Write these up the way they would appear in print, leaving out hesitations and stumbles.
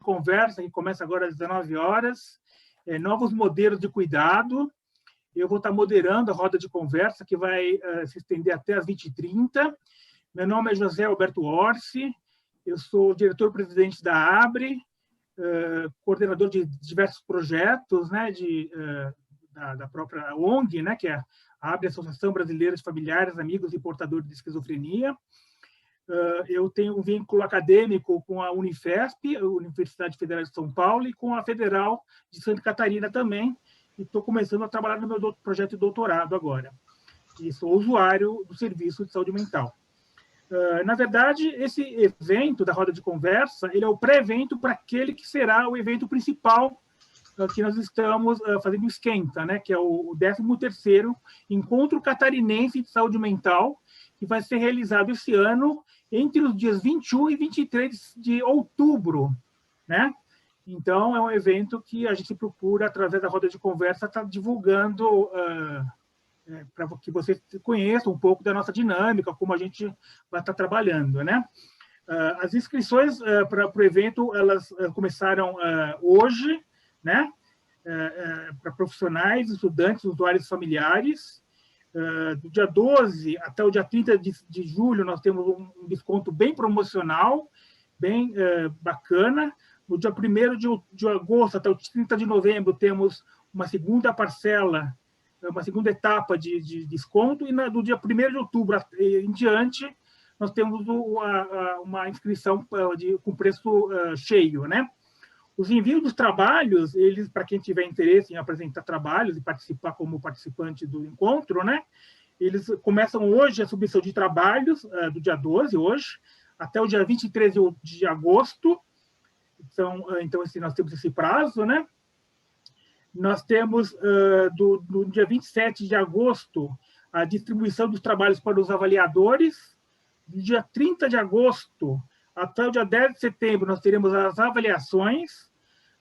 conversa, que começa agora às 19 horas, novos modelos de cuidado. Eu vou estar moderando a roda de conversa, que vai se estender até às 20h30. Meu nome é José Alberto Orsi, eu sou diretor-presidente da ABRE, coordenador de diversos projetos, né, da própria ONG, né, que é a ABRE, Associação Brasileira de Familiares, Amigos e Portadores de Esquizofrenia. Eu tenho um vínculo acadêmico com a Unifesp, a Universidade Federal de São Paulo, e com a Federal de Santa Catarina também, e estou começando a trabalhar no meu projeto de doutorado agora. E sou usuário do serviço de saúde mental. Na verdade, esse evento da roda de conversa, ele é o pré-evento para aquele que será o evento principal que nós estamos fazendo esquenta, né? Que é o 13º Encontro Catarinense de Saúde Mental, que vai ser realizado esse ano entre os dias 21 e 23 de outubro, né? Então, é um evento que a gente procura, através da roda de conversa, estar divulgando para que vocês conheçam um pouco da nossa dinâmica, como a gente vai estar trabalhando, né? As inscrições para o evento, elas começaram hoje, né? Para profissionais, estudantes, usuários familiares. Do dia 12 até o dia 30 de julho, nós temos um desconto bem promocional, bem bacana. No dia 1º de agosto até o 30 de novembro, temos uma segunda parcela, uma segunda etapa de desconto, e do dia 1º de outubro em diante, nós temos uma inscrição com preço cheio, né? Os envios dos trabalhos, eles, para quem tiver interesse em apresentar trabalhos e participar como participante do encontro, né? Eles começam hoje a submissão de trabalhos, do dia 12, hoje, até o dia 23 de agosto. Então nós temos esse prazo, né? Nós temos, do dia 27 de agosto, a distribuição dos trabalhos para os avaliadores. Do dia 30 de agosto até o dia 10 de setembro, nós teremos as avaliações.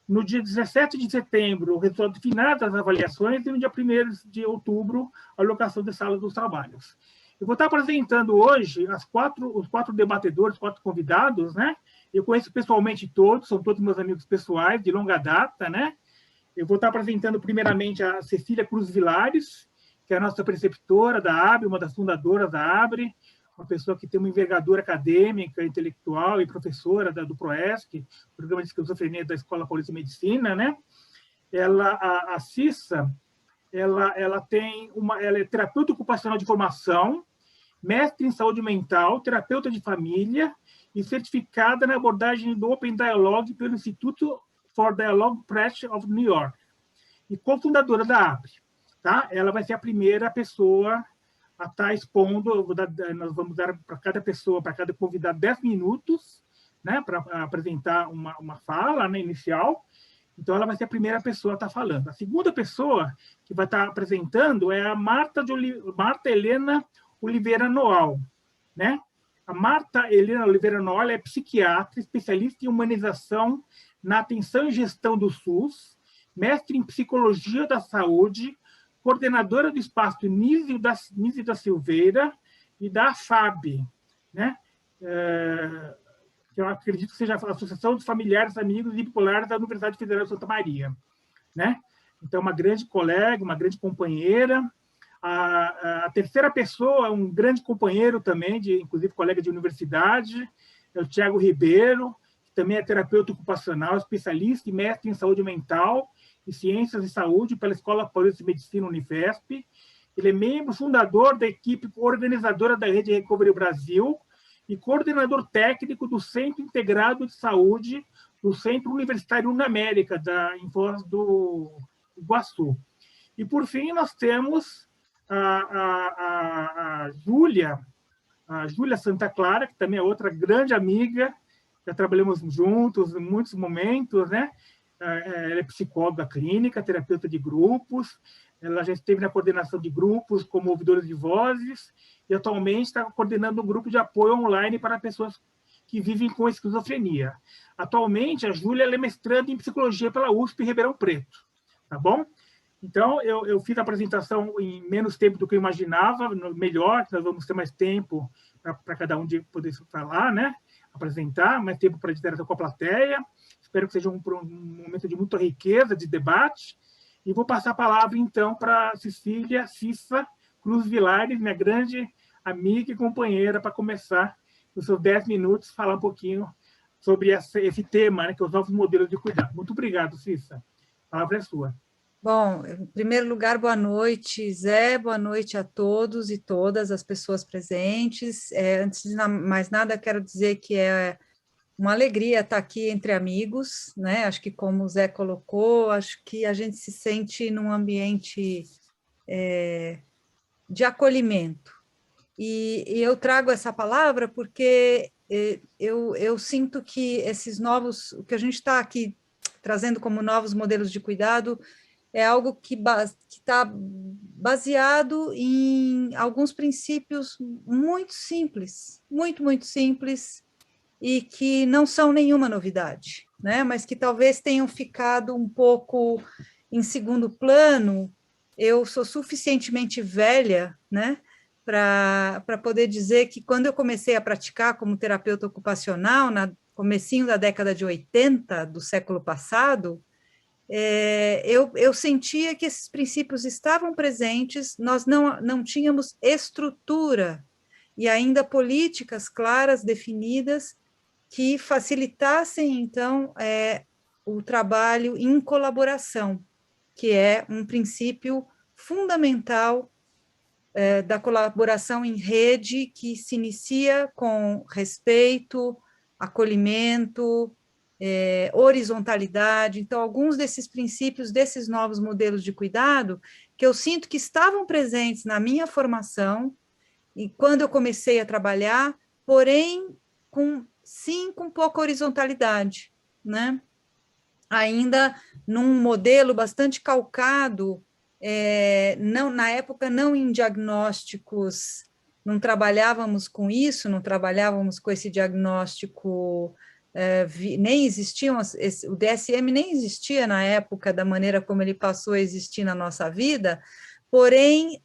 No dia 17 de setembro, o resultado final das avaliações, e no dia 1º de outubro, a alocação de salas dos trabalhos. Eu vou estar apresentando hoje os 4 debatedores, 4 convidados, né? Eu conheço pessoalmente todos, são todos meus amigos pessoais, de longa data, né? Eu vou estar apresentando, primeiramente, a Cecília Cruz Vilares, que é a nossa preceptora da ABRE, uma das fundadoras da ABRE, uma pessoa que tem uma envergadura acadêmica, intelectual e professora do PROESC, Programa de Esquizofrenia da Escola Paulista de Medicina, né? A Cissa, ela é terapeuta ocupacional de formação, mestre em saúde mental, terapeuta de família e certificada na abordagem do Open Dialogue pelo Instituto for Dialogue Press of New York, e cofundadora da ABRE. Tá? Ela vai ser a primeira pessoa a estar expondo. Nós vamos dar para cada pessoa, para cada convidado, 10 minutos, né, para apresentar uma fala, né, inicial. Então, ela vai ser a primeira pessoa a estar falando. A segunda pessoa que vai estar apresentando é a Marta Helena Oliveira Noal, né? A Marta Helena Oliveira Noal é psiquiatra, especialista em humanização na atenção e gestão do SUS, mestre em psicologia da saúde, coordenadora do espaço Nísio da Silveira e da FAB, né? Que eu acredito que seja a Associação dos Familiares, Amigos e Bipolares da Universidade Federal de Santa Maria, né? Então, uma grande colega, uma grande companheira. A terceira pessoa é um grande companheiro também, inclusive colega de universidade, é o Tiago Ribeiro, que também é terapeuta ocupacional, especialista e mestre em saúde mental e ciências de saúde pela Escola Paulista de Medicina Unifesp. Ele é membro fundador da equipe organizadora da Rede Recovery Brasil e coordenador técnico do Centro Integrado de Saúde do Centro Universitário Unamérica, em Foz do Iguaçu. E, por fim, nós temos a Júlia Santa Clara, que também é outra grande amiga, já trabalhamos juntos em muitos momentos, né? Ela é psicóloga clínica, terapeuta de grupos, ela já esteve na coordenação de grupos como ouvidores de vozes e atualmente está coordenando um grupo de apoio online para pessoas que vivem com esquizofrenia. Atualmente, a Júlia é mestranda em psicologia pela USP Ribeirão Preto, tá bom? Então, eu fiz a apresentação em menos tempo do que eu imaginava, melhor, nós vamos ter mais tempo para cada um de poder falar, né? Apresentar, mais tempo para interação com a plateia. Espero que seja um momento de muita riqueza, de debate. E vou passar a palavra, então, para a Cissa Cruz Vilares, minha grande amiga e companheira, para começar os seus 10 minutos, falar um pouquinho sobre esse tema, né, que é os novos modelos de cuidado. Muito obrigado, Cissa. A palavra é sua. Bom, em primeiro lugar, boa noite, Zé, boa noite a todos e todas as pessoas presentes. Antes de mais nada, quero dizer que é uma alegria estar aqui entre amigos, né? Acho que, como o Zé colocou, acho que a gente se sente num ambiente de acolhimento. E eu trago essa palavra porque eu sinto que esses novos, o que a gente está aqui trazendo como novos modelos de cuidado, é algo que está baseado em alguns princípios muito simples, muito simples, e que não são nenhuma novidade, né? Mas que talvez tenham ficado um pouco em segundo plano. Eu sou suficientemente velha, né, para poder dizer que quando eu comecei a praticar como terapeuta ocupacional, no comecinho da década de 80 do século passado, eu sentia que esses princípios estavam presentes, nós não tínhamos estrutura e ainda políticas claras, definidas, que facilitassem, então, o trabalho em colaboração, que é um princípio fundamental da colaboração em rede, que se inicia com respeito, acolhimento, horizontalidade. Então, alguns desses princípios, desses novos modelos de cuidado, que eu sinto que estavam presentes na minha formação, e quando eu comecei a trabalhar, porém, com pouca horizontalidade, né? Ainda num modelo bastante calcado, não, na época não em diagnósticos, não trabalhávamos com isso, não trabalhávamos com esse diagnóstico, nem existiam, o DSM nem existia na época da maneira como ele passou a existir na nossa vida, porém,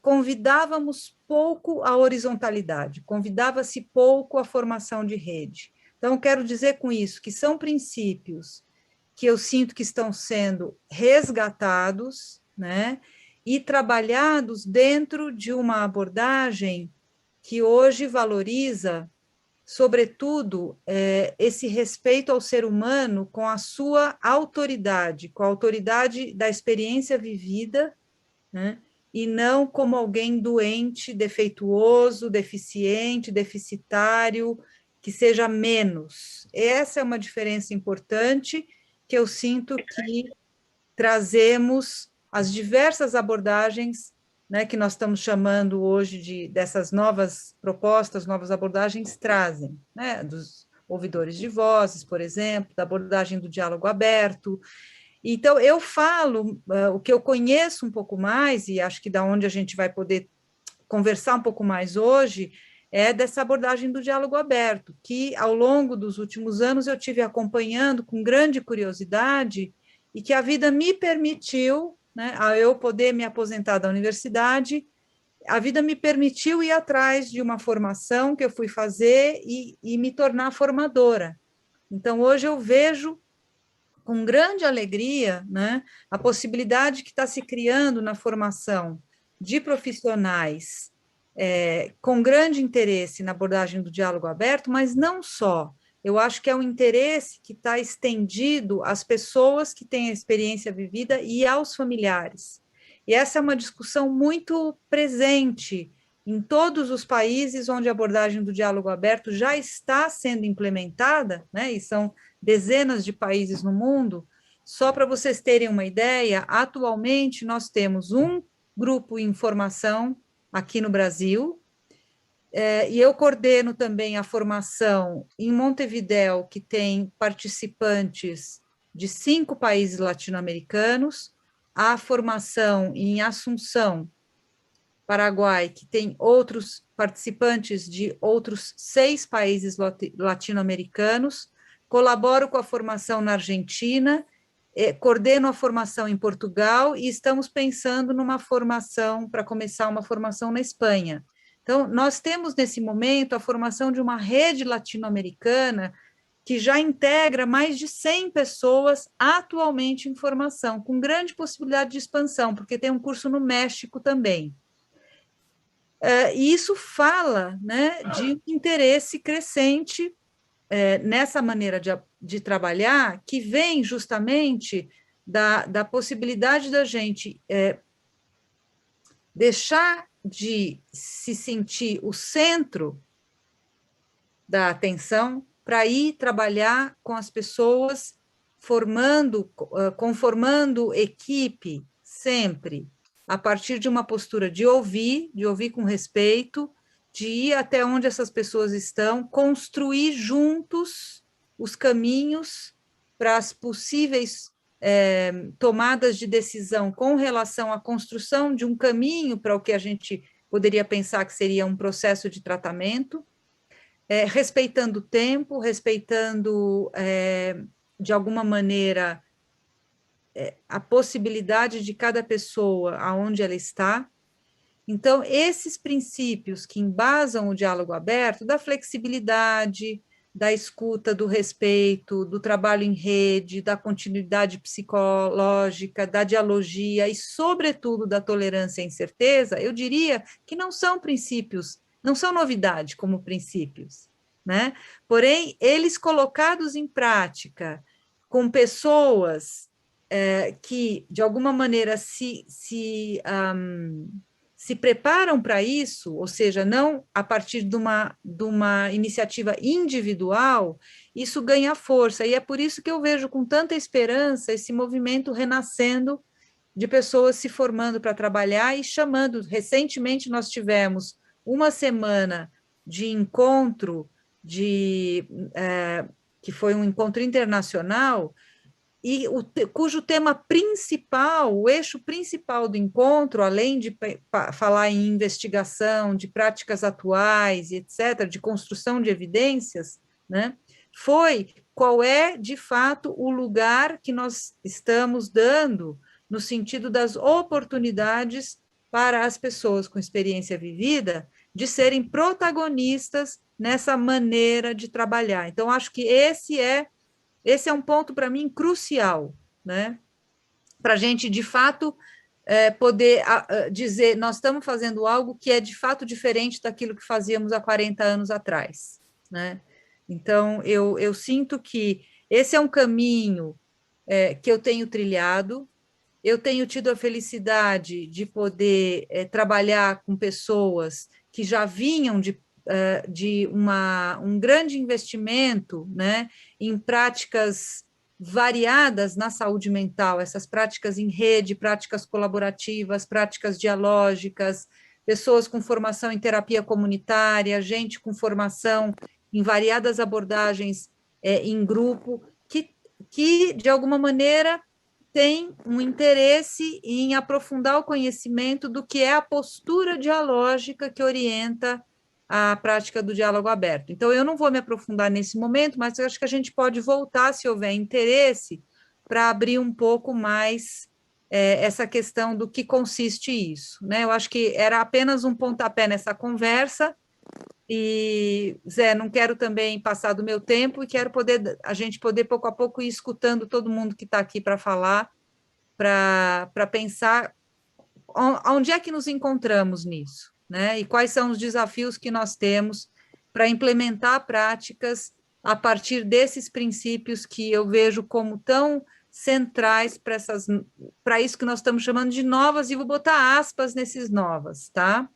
convidávamos pouco a horizontalidade, convidava-se pouco a formação de rede. Então, quero dizer com isso que são princípios que eu sinto que estão sendo resgatados, né, e trabalhados dentro de uma abordagem que hoje valoriza, sobretudo, esse respeito ao ser humano com a sua autoridade, com a autoridade da experiência vivida, né, e não como alguém doente, defeituoso, deficiente, deficitário, que seja menos. Essa é uma diferença importante que eu sinto que trazemos as diversas abordagens, né, que nós estamos chamando hoje dessas novas propostas, novas abordagens trazem, né, dos ouvidores de vozes, por exemplo, da abordagem do diálogo aberto. Então, eu falo o que eu conheço um pouco mais, e acho que da onde a gente vai poder conversar um pouco mais hoje, é dessa abordagem do diálogo aberto, que ao longo dos últimos anos eu tive acompanhando com grande curiosidade, e que a vida me permitiu, né, a eu poder me aposentar da universidade, a vida me permitiu ir atrás de uma formação que eu fui fazer e me tornar formadora. Então, hoje eu vejo com grande alegria, né, a possibilidade que está se criando na formação de profissionais com grande interesse na abordagem do diálogo aberto, mas não só. Eu acho que é um interesse que está estendido às pessoas que têm a experiência vivida e aos familiares. E essa é uma discussão muito presente em todos os países onde a abordagem do diálogo aberto já está sendo implementada, né, e são dezenas de países no mundo. Só para vocês terem uma ideia, atualmente nós temos um grupo em formação aqui no Brasil, e eu coordeno também a formação em Montevidéu, que tem participantes de 5 países latino-americanos, a formação em Assunção, Paraguai, que tem outros participantes de outros 6 países latino-americanos, colaboro com a formação na Argentina, coordeno a formação em Portugal e estamos pensando numa formação, para começar uma formação na Espanha. Então, nós temos nesse momento a formação de uma rede latino-americana que já integra mais de 100 pessoas atualmente em formação, com grande possibilidade de expansão, porque tem um curso no México também. E isso fala, né, de um interesse crescente nessa maneira de trabalhar, que vem justamente da possibilidade da gente deixar de se sentir o centro da atenção para ir trabalhar com as pessoas, conformando equipe sempre, a partir de uma postura de ouvir com respeito, de ir até onde essas pessoas estão, construir juntos os caminhos para as possíveis tomadas de decisão com relação à construção de um caminho para o que a gente poderia pensar que seria um processo de tratamento, respeitando o tempo, respeitando, de alguma maneira, a possibilidade de cada pessoa, aonde ela está. Então, esses princípios que embasam o diálogo aberto, da flexibilidade, da escuta, do respeito, do trabalho em rede, da continuidade psicológica, da dialogia e, sobretudo, da tolerância à incerteza, eu diria que não são princípios, não são novidade como princípios, né? Porém, eles colocados em prática com pessoas que, de alguma maneira, se preparam para isso, ou seja, não a partir de uma iniciativa individual, isso ganha força, e é por isso que eu vejo com tanta esperança esse movimento renascendo de pessoas se formando para trabalhar e chamando. Recentemente nós tivemos uma semana de encontro, que foi um encontro internacional, e cujo tema principal, o eixo principal do encontro, além de falar em investigação, de práticas atuais, etc., de construção de evidências, né, foi qual é, de fato, o lugar que nós estamos dando no sentido das oportunidades para as pessoas com experiência vivida de serem protagonistas nessa maneira de trabalhar. Então, acho que esse é um ponto, para mim, crucial, né? Para a gente, de fato, poder dizer, nós estamos fazendo algo que é, de fato, diferente daquilo que fazíamos há 40 anos atrás, né? Então, eu sinto que esse é um caminho que eu tenho trilhado. Eu tenho tido a felicidade de poder trabalhar com pessoas que já vinham de um grande investimento, né, em práticas variadas na saúde mental, essas práticas em rede, práticas colaborativas, práticas dialógicas, pessoas com formação em terapia comunitária, gente com formação em variadas abordagens em grupo, que de alguma maneira tem um interesse em aprofundar o conhecimento do que é a postura dialógica que orienta a prática do diálogo aberto. Então, eu não vou me aprofundar nesse momento, mas eu acho que a gente pode voltar, se houver interesse, para abrir um pouco mais essa questão do que consiste isso, né? Eu acho que era apenas um pontapé nessa conversa, e, Zé, não quero também passar do meu tempo, e quero a gente poder, pouco a pouco, ir escutando todo mundo que está aqui para falar, para pensar onde é que nos encontramos nisso, né? E quais são os desafios que nós temos para implementar práticas a partir desses princípios que eu vejo como tão centrais para isso que nós estamos chamando de novas, e vou botar aspas nesses novas, tá?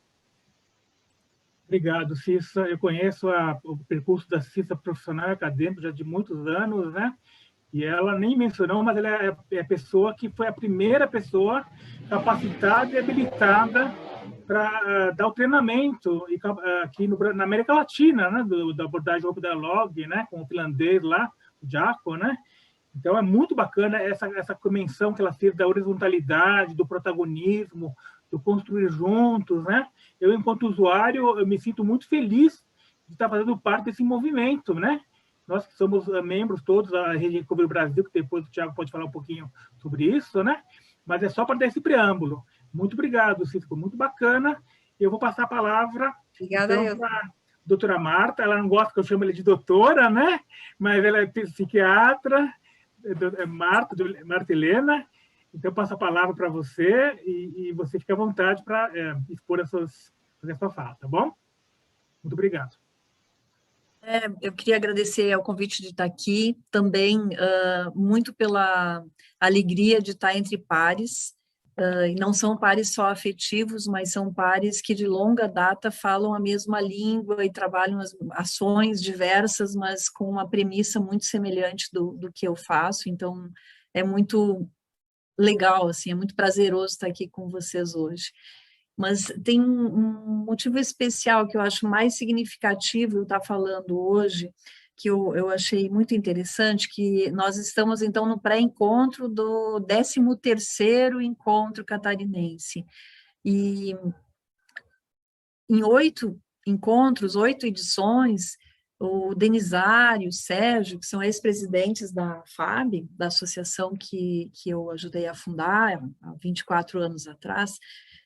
Obrigado, Cissa. Eu conheço o percurso da Cissa profissional e acadêmico já de muitos anos, né? E ela nem mencionou, mas ela é a pessoa que foi a primeira pessoa capacitada e habilitada para dar o treinamento aqui na América Latina, né? Da abordagem Open Dialogue, né? Com o finlandês lá, o Jaakko, né? Então, é muito bacana essa menção que ela fez da horizontalidade, do protagonismo, do construir juntos, né? Eu, enquanto usuário, eu me sinto muito feliz de estar fazendo parte desse movimento, né? Nós que somos membros todos da Rede Recovery Brasil, que depois o Thiago pode falar um pouquinho sobre isso, né? Mas é só para dar esse preâmbulo. Muito obrigado, Cícero, muito bacana. Eu vou passar a palavra Obrigada, então, doutora Marta, ela não gosta que eu chame ela de doutora, né? Mas ela é psiquiatra, Marta Helena. Então, eu passo a palavra para você e você fica à vontade para expor fazer a sua fala, tá bom? Muito obrigado. Eu queria agradecer ao convite de estar aqui, também muito pela alegria de estar entre pares, e não são pares só afetivos, mas são pares que de longa data falam a mesma língua e trabalham as ações diversas, mas com uma premissa muito semelhante do que eu faço, então é muito legal, assim, é muito prazeroso estar aqui com vocês hoje. Mas tem um motivo especial que eu acho mais significativo eu estar falando hoje, que eu achei muito interessante, que nós estamos, então, no pré-encontro do 13º Encontro Catarinense. E em 8 encontros, 8 edições, o Denisário, o Sérgio, que são ex-presidentes da FAB, da associação que eu ajudei a fundar há 24 anos atrás,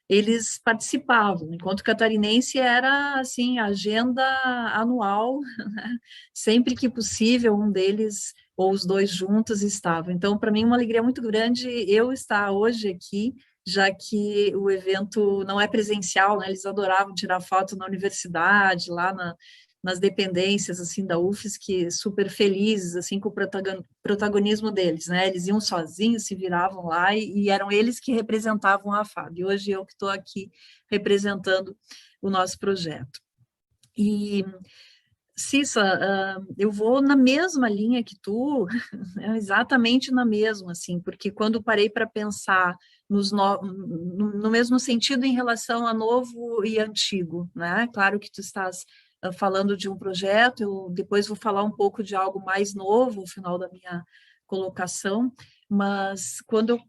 eles participavam. O Encontro Catarinense era, assim, a agenda anual, né? Sempre que possível, um deles ou os dois juntos estavam. Então, para mim, uma alegria muito grande eu estar hoje aqui, já que o evento não é presencial, né? Eles adoravam tirar foto na universidade, lá nas dependências, assim, da UFSC, super felizes, assim, com o protagonismo deles, né? Eles iam sozinhos, se viravam lá e eram eles que representavam a FAB. E hoje eu que estou aqui representando o nosso projeto. E, Cissa, eu vou na mesma linha que tu, exatamente na mesma, assim, porque quando parei para pensar no mesmo sentido em relação a novo e antigo, né? Claro que tu estás falando de um projeto, eu depois vou falar um pouco de algo mais novo no final da minha colocação, mas quando eu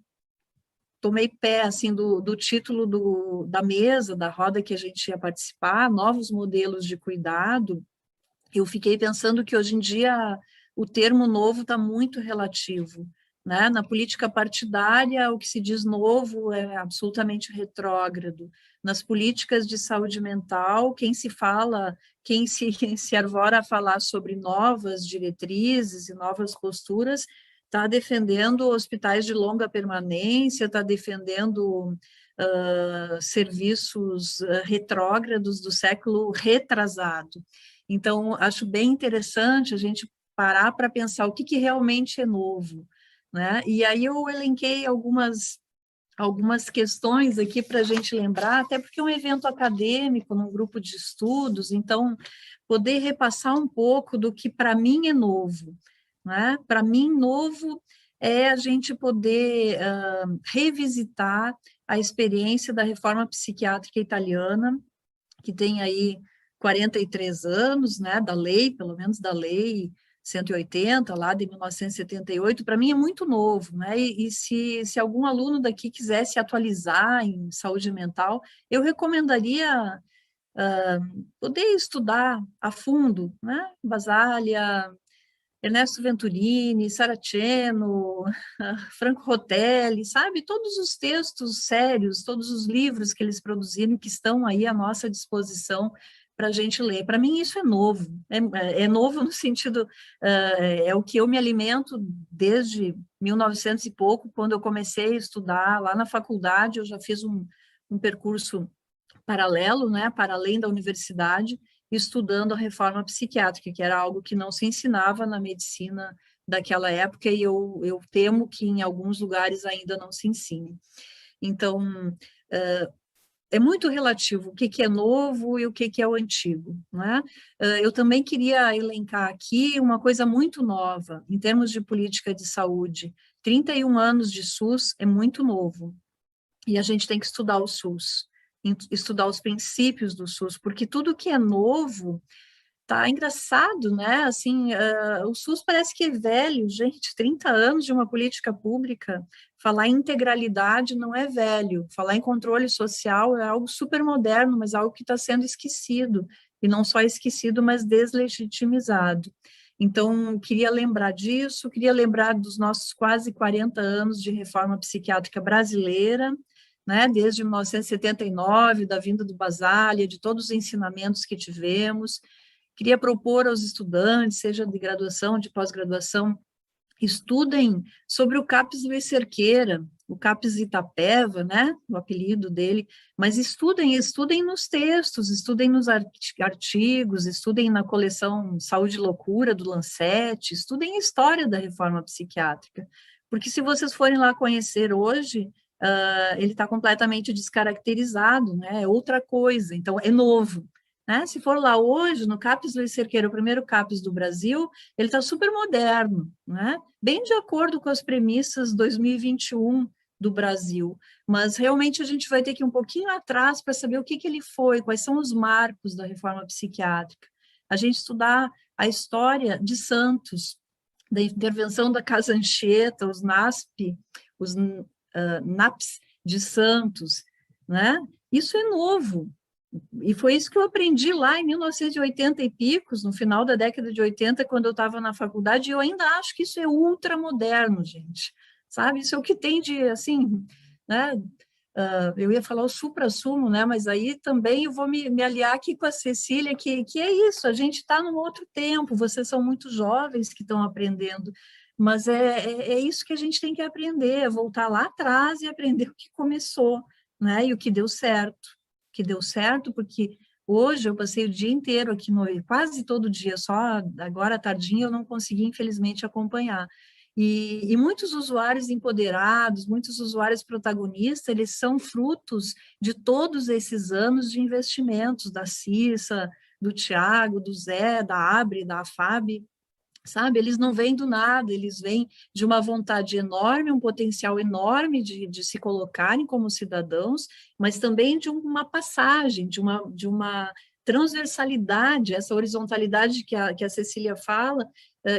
tomei pé, assim, do título da mesa, da roda que a gente ia participar, novos modelos de cuidado, eu fiquei pensando que hoje em dia o termo novo está muito relativo, né? Na política partidária, o que se diz novo é absolutamente retrógrado. Nas políticas de saúde mental, quem se arvora a falar sobre novas diretrizes e novas posturas, está defendendo hospitais de longa permanência, está defendendo serviços retrógrados do século retrasado. Então, acho bem interessante a gente parar para pensar o que realmente é novo, né? E aí eu elenquei algumas questões aqui para a gente lembrar, até porque é um evento acadêmico, num grupo de estudos, então, poder repassar um pouco do que para mim é novo, né? Para mim, novo é a gente poder revisitar a experiência da reforma psiquiátrica italiana, que tem aí 43 anos, né, da lei, pelo menos da lei 180, lá de 1978, para mim é muito novo, né, e se algum aluno daqui quisesse atualizar em saúde mental, eu recomendaria poder estudar a fundo, né, Basaglia, Ernesto Venturini, Saraceno, Franco Rotelli, sabe? Todos os textos sérios, todos os livros que eles produziram que estão aí à nossa disposição para a gente ler. Para mim isso é novo, é novo no sentido, é o que eu me alimento desde 1900 e pouco, quando eu comecei a estudar lá na faculdade, eu já fiz um percurso paralelo, né, para além da universidade, estudando a reforma psiquiátrica, que era algo que não se ensinava na medicina daquela época, e eu temo que em alguns lugares ainda não se ensine. Então, é muito relativo o que é novo e o que é o antigo, né? Eu também queria elencar aqui uma coisa muito nova, em termos de política de saúde. 31 anos de SUS é muito novo, e a gente tem que estudar o SUS, estudar os princípios do SUS, porque tudo que é novo tá engraçado, né? Assim, o SUS parece que é velho, gente, 30 anos de uma política pública, falar em integralidade não é velho, falar em controle social é algo super moderno, mas algo que está sendo esquecido, e não só esquecido, mas deslegitimizado. Então, queria lembrar disso, queria lembrar dos nossos quase 40 anos de reforma psiquiátrica brasileira, né, desde 1979, da vinda do Basaglia, de todos os ensinamentos que tivemos. Queria propor aos estudantes, seja de graduação, de pós-graduação, estudem sobre o CAPES Luiz Cerqueira, o CAPES Itapeva, né, o apelido dele, mas estudem nos textos, estudem nos artigos, estudem na coleção Saúde e Loucura, do Lancet, estudem a história da reforma psiquiátrica, porque se vocês forem lá conhecer hoje, ele está completamente descaracterizado, né, é outra coisa, então é novo. Né? Se for lá hoje, no CAPES Luiz Cerqueira, o primeiro CAPES do Brasil, ele está super moderno, né? Bem de acordo com as premissas 2021 do Brasil, mas realmente a gente vai ter que ir um pouquinho atrás para saber o que ele foi, quais são os marcos da reforma psiquiátrica. A gente estudar a história de Santos, da intervenção da Casa Anchieta, os NASP, os NAPS de Santos, né? Isso é novo. E foi isso que eu aprendi lá em 1980 e picos, no final da década de 80, quando eu estava na faculdade, e eu ainda acho que isso é ultramoderno, gente, sabe? Isso é o que tem de, assim, né? Eu ia falar o suprassumo, né? Mas aí também eu vou me aliar aqui com a Cecília, que é isso, a gente está num outro tempo, vocês são muito jovens que estão aprendendo, mas é isso que a gente tem que aprender, é voltar lá atrás e aprender o que começou, né? E o que deu certo. Que deu certo, porque hoje eu passei o dia inteiro aqui, quase todo dia, só agora à tardinha eu não consegui, infelizmente, acompanhar. E muitos usuários empoderados, muitos usuários protagonistas, eles são frutos de todos esses anos de investimentos, da Cissa, do Tiago, do Zé, da Abre, da AFAB, sabe? Eles não vêm do nada, eles vêm de uma vontade enorme, um potencial enorme de se colocarem como cidadãos, mas também de uma passagem, de uma transversalidade, essa horizontalidade que a Cecília fala,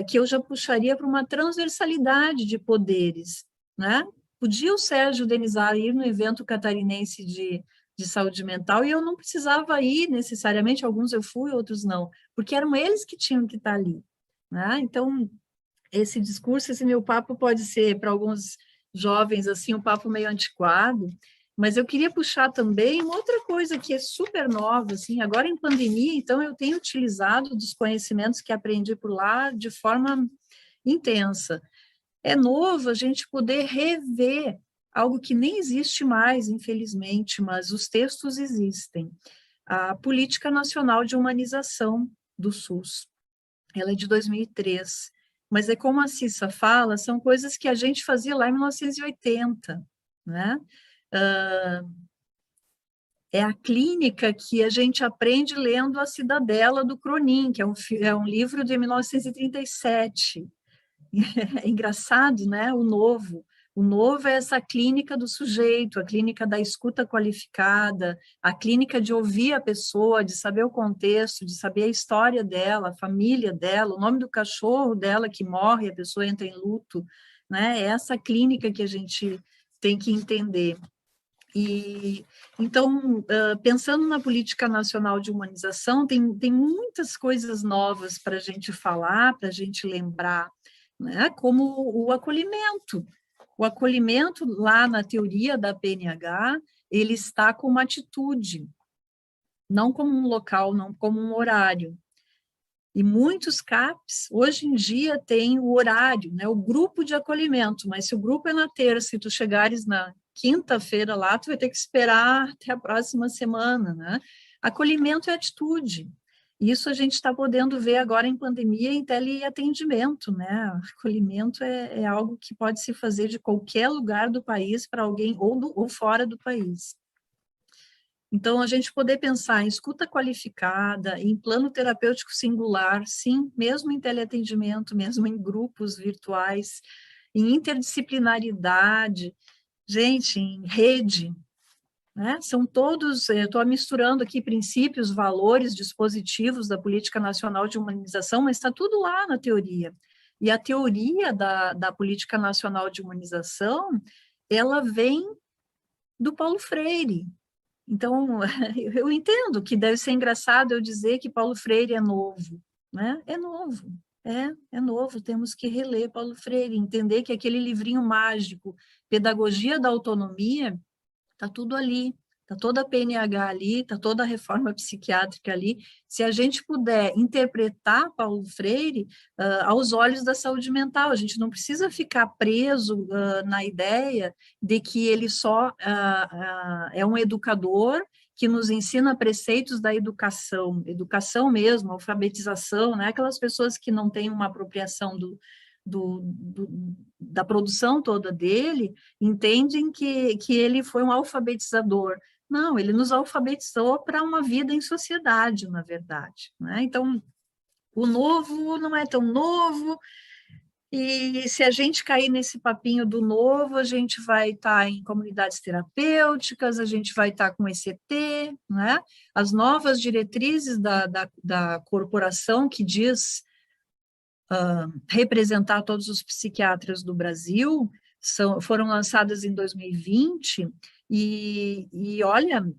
que eu já puxaria para uma transversalidade de poderes, né? Podia o Sérgio Denizar ir no evento catarinense de saúde mental e eu não precisava ir necessariamente, alguns eu fui, outros não, porque eram eles que tinham que estar ali. Né? Então, esse discurso, esse meu papo pode ser, para alguns jovens, assim, um papo meio antiquado, mas eu queria puxar também uma outra coisa que é super nova, assim, agora em pandemia, então eu tenho utilizado dos conhecimentos que aprendi por lá de forma intensa. É novo a gente poder rever algo que nem existe mais, infelizmente, mas os textos existem. A Política Nacional de Humanização do SUS. Ela é de 2003, mas é como a Cissa fala, são coisas que a gente fazia lá em 1980, né? É a clínica que a gente aprende lendo A Cidadela, do Cronin, que é um livro de 1937. É engraçado, né? O novo é essa clínica do sujeito, a clínica da escuta qualificada, a clínica de ouvir a pessoa, de saber o contexto, de saber a história dela, a família dela, o nome do cachorro dela que morre, a pessoa entra em luto, né? É essa clínica que a gente tem que entender. E, então, pensando na Política Nacional de Humanização, tem muitas coisas novas para a gente falar, para a gente lembrar, né? Como o acolhimento. O acolhimento, lá na teoria da PNH, ele está como uma atitude, não como um local, não como um horário. E muitos CAPs, hoje em dia, têm o horário, né, o grupo de acolhimento, mas se o grupo é na terça e tu chegares na quinta-feira lá, tu vai ter que esperar até a próxima semana, né? Acolhimento é atitude. Isso a gente está podendo ver agora em pandemia em teleatendimento, né? Acolhimento é algo que pode se fazer de qualquer lugar do país para alguém ou fora do país. Então, a gente poder pensar em escuta qualificada, em plano terapêutico singular, sim, mesmo em teleatendimento, mesmo em grupos virtuais, em interdisciplinaridade, gente, em rede, né? São todos, estou misturando aqui princípios, valores, dispositivos da Política Nacional de Humanização, mas está tudo lá na teoria. E a teoria da Política Nacional de Humanização, ela vem do Paulo Freire. Então, eu entendo que deve ser engraçado eu dizer que Paulo Freire é novo, né? É novo, é novo, temos que reler Paulo Freire, entender que aquele livrinho mágico, Pedagogia da Autonomia, está tudo ali. Está toda a PNH ali, está toda a reforma psiquiátrica ali. Se a gente puder interpretar Paulo Freire aos olhos da saúde mental, a gente não precisa ficar preso na ideia de que ele só é um educador que nos ensina preceitos da educação mesmo, alfabetização, né? Aquelas pessoas que não têm uma apropriação da produção toda dele, entendem que ele foi um alfabetizador. Não, ele nos alfabetizou para uma vida em sociedade, na verdade, né? Então, o novo não é tão novo, e se a gente cair nesse papinho do novo, a gente vai estar em comunidades terapêuticas, a gente vai estar com ECT, né? As novas diretrizes da corporação que diz representar todos os psiquiatras do Brasil foram lançadas em 2020, e olha,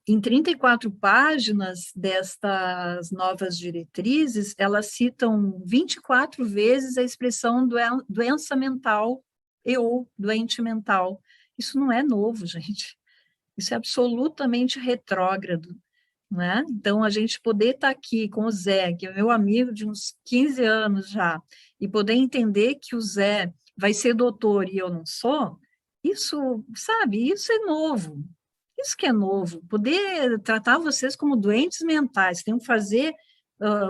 em 34 páginas destas novas diretrizes, elas citam 24 vezes a expressão doença mental ou doente mental. Isso não é novo, gente. Isso é absolutamente retrógrado, né? Então, a gente poder estar aqui com o Zé, que é meu amigo de uns 15 anos já, e poder entender que o Zé vai ser doutor e eu não sou, isso, sabe, isso é novo. Isso que é novo, poder tratar vocês como doentes mentais, tem que fazer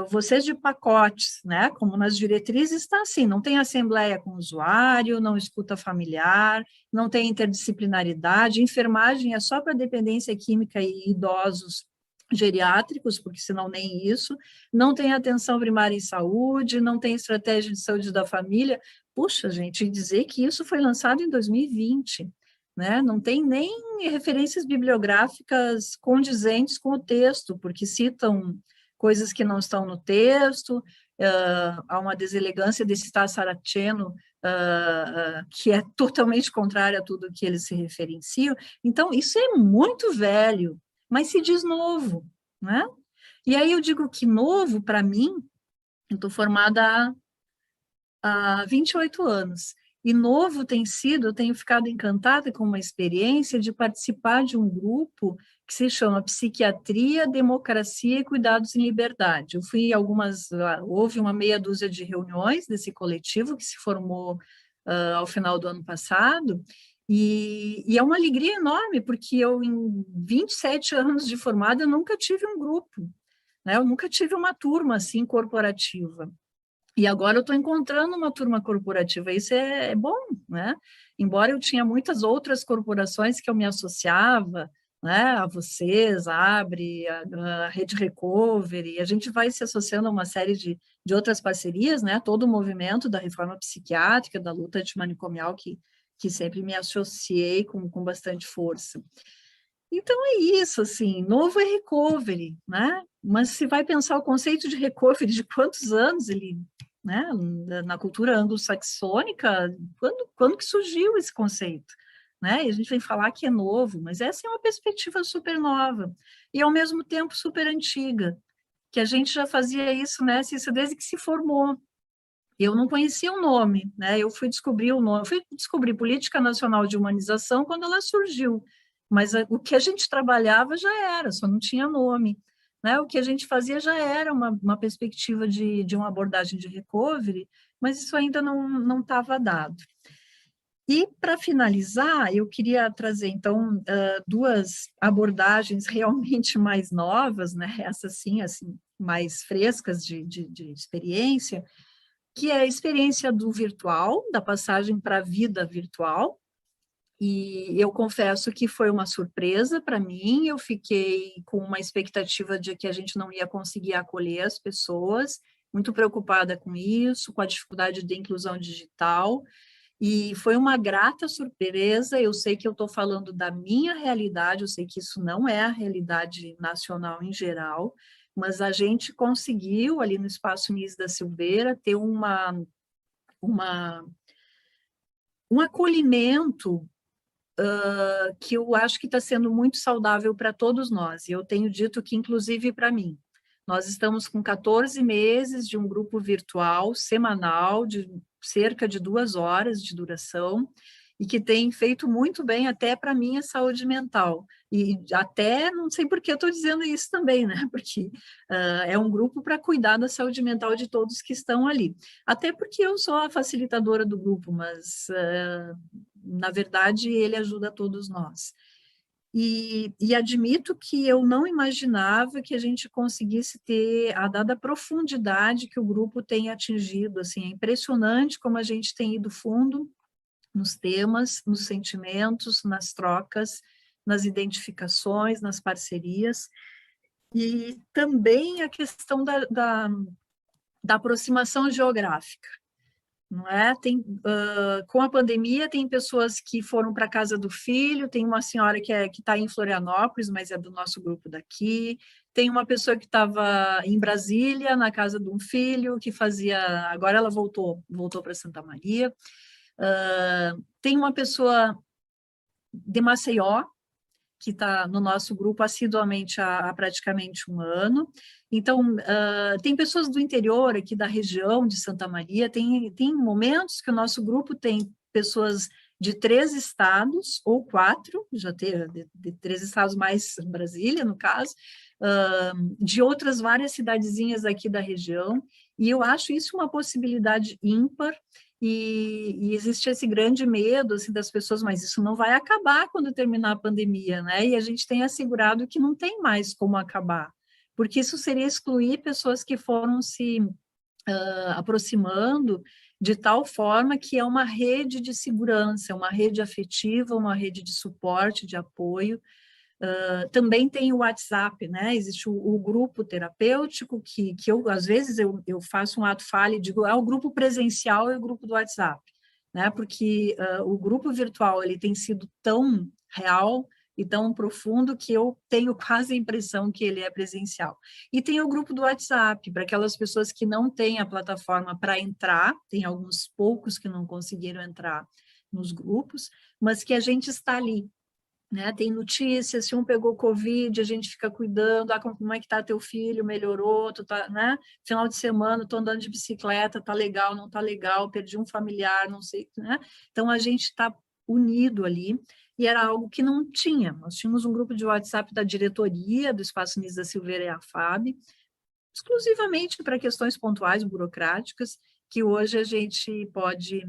vocês de pacotes, né? Como nas diretrizes está assim, não tem assembleia com o usuário, não escuta familiar, não tem interdisciplinaridade, enfermagem é só para dependência química e idosos geriátricos, porque senão nem isso, não tem atenção primária em saúde, não tem estratégia de saúde da família. Puxa, gente, dizer que isso foi lançado em 2020, né? Não tem nem referências bibliográficas condizentes com o texto, porque citam coisas que não estão no texto, há uma deselegância de citar Saraceno, que é totalmente contrária a tudo que eles se referenciam. Então, isso é muito velho, mas se diz novo, né? E aí eu digo que novo, para mim, eu estou formada há 28 anos, e novo tem sido, eu tenho ficado encantada com uma experiência de participar de um grupo que se chama Psiquiatria, Democracia e Cuidados em Liberdade. Eu fui em houve uma meia dúzia de reuniões desse coletivo que se formou ao final do ano passado, e é uma alegria enorme, porque eu, em 27 anos de formada, eu nunca tive um grupo, né? Eu nunca tive uma turma assim corporativa. E agora eu estou encontrando uma turma corporativa, isso é bom, né? Embora eu tinha muitas outras corporações que eu me associava, né? A vocês, a Abre, a Rede Recovery, a gente vai se associando a uma série de outras parcerias, né? Todo o movimento da reforma psiquiátrica, da luta antimanicomial, que sempre me associei com bastante força. Então é isso, assim, novo é recovery, né? Mas se vai pensar o conceito de recovery, de quantos anos ele, né? Na cultura anglo-saxônica, quando que surgiu esse conceito? Né? E a gente vem falar que é novo, mas essa é uma perspectiva super nova e ao mesmo tempo super antiga, que a gente já fazia isso, né? Isso desde que se formou. Eu não conhecia o nome, né? Eu fui descobrir o nome, fui descobrir Política Nacional de Humanização quando ela surgiu, mas o que a gente trabalhava já era, só não tinha nome, né? O que a gente fazia já era uma perspectiva de uma abordagem de recovery, mas isso ainda não estava dado. E, para finalizar, eu queria trazer, então, duas abordagens realmente mais novas, né? Essas, sim, assim, mais frescas de experiência, que é a experiência do virtual, da passagem para a vida virtual, e eu confesso que foi uma surpresa para mim, eu fiquei com uma expectativa de que a gente não ia conseguir acolher as pessoas, muito preocupada com isso, com a dificuldade de inclusão digital, e foi uma grata surpresa. Eu sei que eu estou falando da minha realidade, eu sei que isso não é a realidade nacional em geral, mas a gente conseguiu, ali no Espaço Nis da Silveira, ter um acolhimento que eu acho que está sendo muito saudável para todos nós. E eu tenho dito que, inclusive, para mim, nós estamos com 14 meses de um grupo virtual semanal, de cerca de 2 horas de duração, e que tem feito muito bem até para a minha saúde mental. E até, não sei por que eu estou dizendo isso também, né? Porque é um grupo para cuidar da saúde mental de todos que estão ali. Até porque eu sou a facilitadora do grupo, mas, na verdade, ele ajuda todos nós. E admito que eu não imaginava que a gente conseguisse ter a dada profundidade que o grupo tem atingido. Assim, é impressionante como a gente tem ido fundo nos temas, nos sentimentos, nas trocas, nas identificações, nas parcerias, e também a questão da aproximação geográfica. Não é? Com a pandemia, tem pessoas que foram para a casa do filho, tem uma senhora que está em Florianópolis, mas é do nosso grupo daqui, tem uma pessoa que estava em Brasília, na casa de um filho, que fazia... Agora ela voltou para Santa Maria. Tem uma pessoa de Maceió, que está no nosso grupo assiduamente há praticamente um ano. Então, tem pessoas do interior aqui da região de Santa Maria, tem momentos que o nosso grupo tem pessoas de 3 estados, ou 4, já tem de 3 estados mais Brasília, no caso, de outras várias cidadezinhas aqui da região, e eu acho isso uma possibilidade ímpar. E existe esse grande medo assim, das pessoas, mas isso não vai acabar quando terminar a pandemia, né? E a gente tem assegurado que não tem mais como acabar, porque isso seria excluir pessoas que foram se aproximando de tal forma que é uma rede de segurança, uma rede afetiva, uma rede de suporte, de apoio. Também tem o WhatsApp, né? Existe o grupo terapêutico, que eu, às vezes, eu faço um ato falho e digo, o grupo presencial e o grupo do WhatsApp, né? Porque o grupo virtual, ele tem sido tão real e tão profundo que eu tenho quase a impressão que ele é presencial. E tem o grupo do WhatsApp, para aquelas pessoas que não têm a plataforma para entrar, tem alguns poucos que não conseguiram entrar nos grupos, mas que a gente está ali, né? Tem notícias, se um pegou Covid, a gente fica cuidando, como é que está teu filho, melhorou, tu tá, né? Final de semana, estou andando de bicicleta, tá legal, não tá legal, perdi um familiar, não sei, né? Então, a gente está unido ali, e era algo que não tinha. Nós tínhamos um grupo de WhatsApp da diretoria do Espaço Nisa da Silveira e a FAB, exclusivamente para questões pontuais, burocráticas, que hoje a gente pode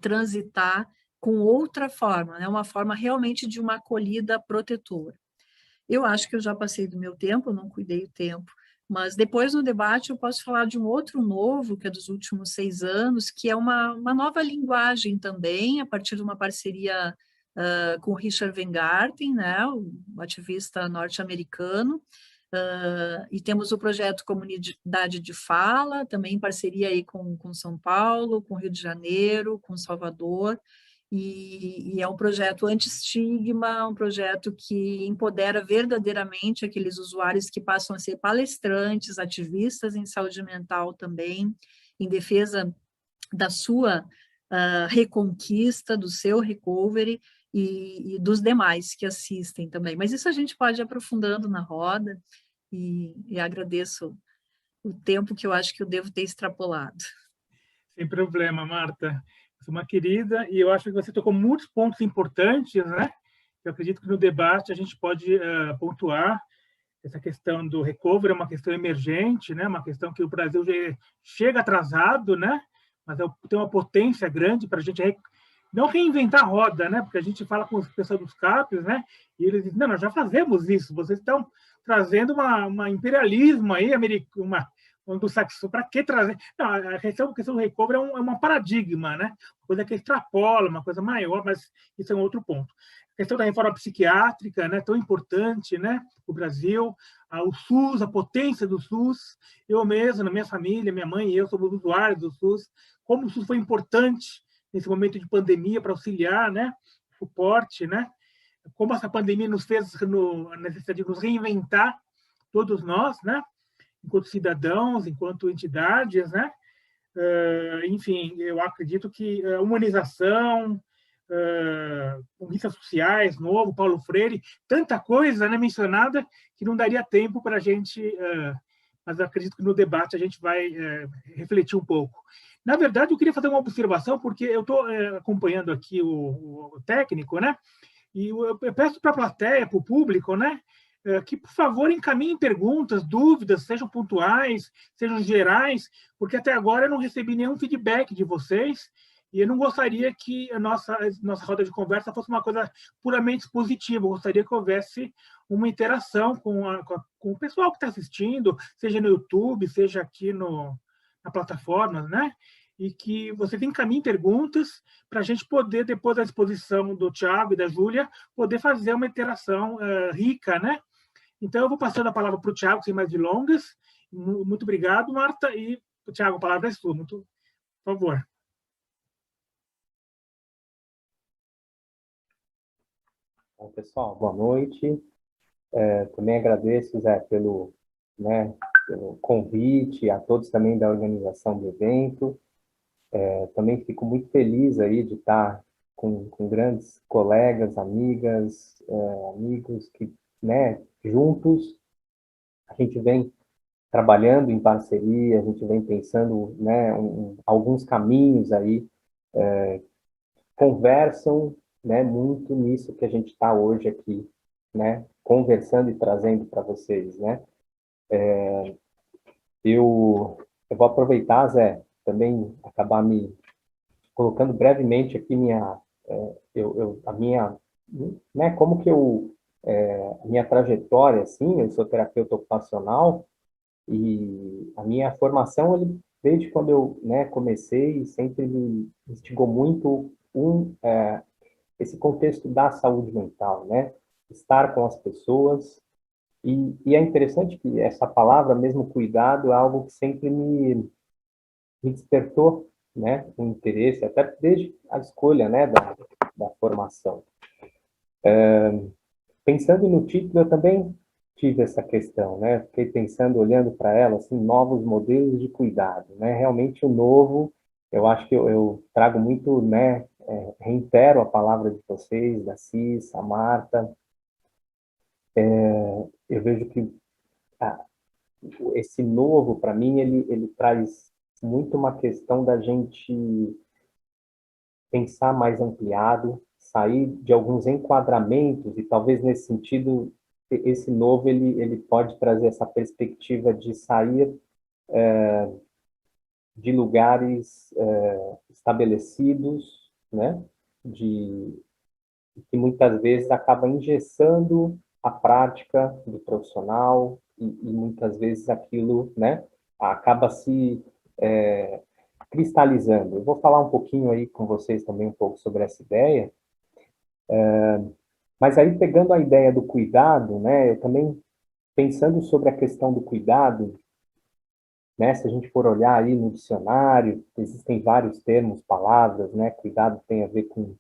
transitar com outra forma, né? Uma forma realmente de uma acolhida protetora. Eu acho que eu já passei do meu tempo, eu não cuidei o tempo, mas depois no debate eu posso falar de um outro novo, que é dos últimos 6 anos, que é uma nova linguagem também, a partir de uma parceria com o Richard Weingarten, né? O ativista norte-americano, e temos o projeto Comunidade de Fala, também em parceria aí com São Paulo, com Rio de Janeiro, com Salvador, e é um projeto anti-estigma, um projeto que empodera verdadeiramente aqueles usuários que passam a ser palestrantes, ativistas em saúde mental também, em defesa da sua reconquista, do seu recovery e dos demais que assistem também. Mas isso a gente pode ir aprofundando na roda, e agradeço o tempo que eu acho que eu devo ter extrapolado. Sem problema, Marta. Você é uma querida, e eu acho que você tocou muitos pontos importantes, né? Eu acredito que no debate a gente pode pontuar essa questão do recovery, é uma questão emergente, né? Uma questão que o Brasil já chega atrasado, né? Mas tem uma potência grande para a gente não reinventar a roda, né? Porque a gente fala com os pessoal dos CAPs, né? E eles dizem, não, nós já fazemos isso, vocês estão trazendo uma imperialismo aí, do saxo, para que trazer? Não, a questão do recovery é um paradigma, né? Uma coisa que extrapola, uma coisa maior, mas isso é um outro ponto. A questão da reforma psiquiátrica, né? Tão importante, né? O Brasil, o SUS, a potência do SUS. Eu mesmo, na minha família, minha mãe e eu somos usuários do SUS. Como o SUS foi importante nesse momento de pandemia para auxiliar, né? Suporte, né? Como essa pandemia nos fez a necessidade de nos reinventar, todos nós, né? Enquanto cidadãos, enquanto entidades, né? Enfim, eu acredito que a humanização, conquistas sociais, novo, Paulo Freire, tanta coisa, né, mencionada, que não daria tempo para a gente, mas acredito que no debate a gente vai refletir um pouco. Na verdade, eu queria fazer uma observação, porque eu estou acompanhando aqui o técnico, né? E eu peço para a plateia, para o público, né? Que, por favor, encaminhem perguntas, dúvidas, sejam pontuais, sejam gerais, porque até agora eu não recebi nenhum feedback de vocês, e eu não gostaria que a nossa roda de conversa fosse uma coisa puramente positiva. Eu gostaria que houvesse uma interação com o pessoal que está assistindo, seja no YouTube, seja aqui na plataforma, né? E que vocês encaminhem perguntas para a gente poder, depois da exposição do Tiago e da Júlia, poder fazer uma interação rica, né? Então, eu vou passando a palavra para o Tiago, sem mais delongas. Muito obrigado, Marta. E, Tiago, a palavra é sua. Por favor. Bom, pessoal, boa noite. Também agradeço, Zé, pelo convite, a todos também da organização do evento. Também fico muito feliz aí de estar com grandes colegas, amigas, amigos que, né, juntos a gente vem trabalhando em parceria, a gente vem pensando, né, alguns caminhos aí, conversam, né, muito nisso que a gente está hoje aqui, né, conversando e trazendo para vocês, né. Eu vou aproveitar, Zé, também acabar me colocando brevemente aqui a minha, né, como que a minha trajetória, assim, eu sou terapeuta ocupacional e a minha formação, desde quando eu, né, comecei, sempre me instigou muito esse contexto da saúde mental, né, estar com as pessoas, e é interessante que essa palavra, mesmo cuidado, é algo que sempre me despertou, né, um interesse, até desde a escolha, né, da formação. Pensando no título, eu também tive essa questão, né, fiquei pensando, olhando para ela, assim, novos modelos de cuidado, né, realmente o novo, eu acho que eu trago muito, né, reitero a palavra de vocês, da Cis, a Marta, eu vejo que esse novo, para mim, ele traz muito uma questão da gente pensar mais ampliado, sair de alguns enquadramentos, e talvez nesse sentido, esse novo, ele pode trazer essa perspectiva de sair de lugares estabelecidos, né, que muitas vezes acaba engessando a prática do profissional, e muitas vezes aquilo, né, acaba se cristalizando. Eu vou falar um pouquinho aí com vocês também um pouco sobre essa ideia, mas aí pegando a ideia do cuidado, né, eu também pensando sobre a questão do cuidado, né, se a gente for olhar aí no dicionário, existem vários termos, palavras, né, cuidado tem a ver com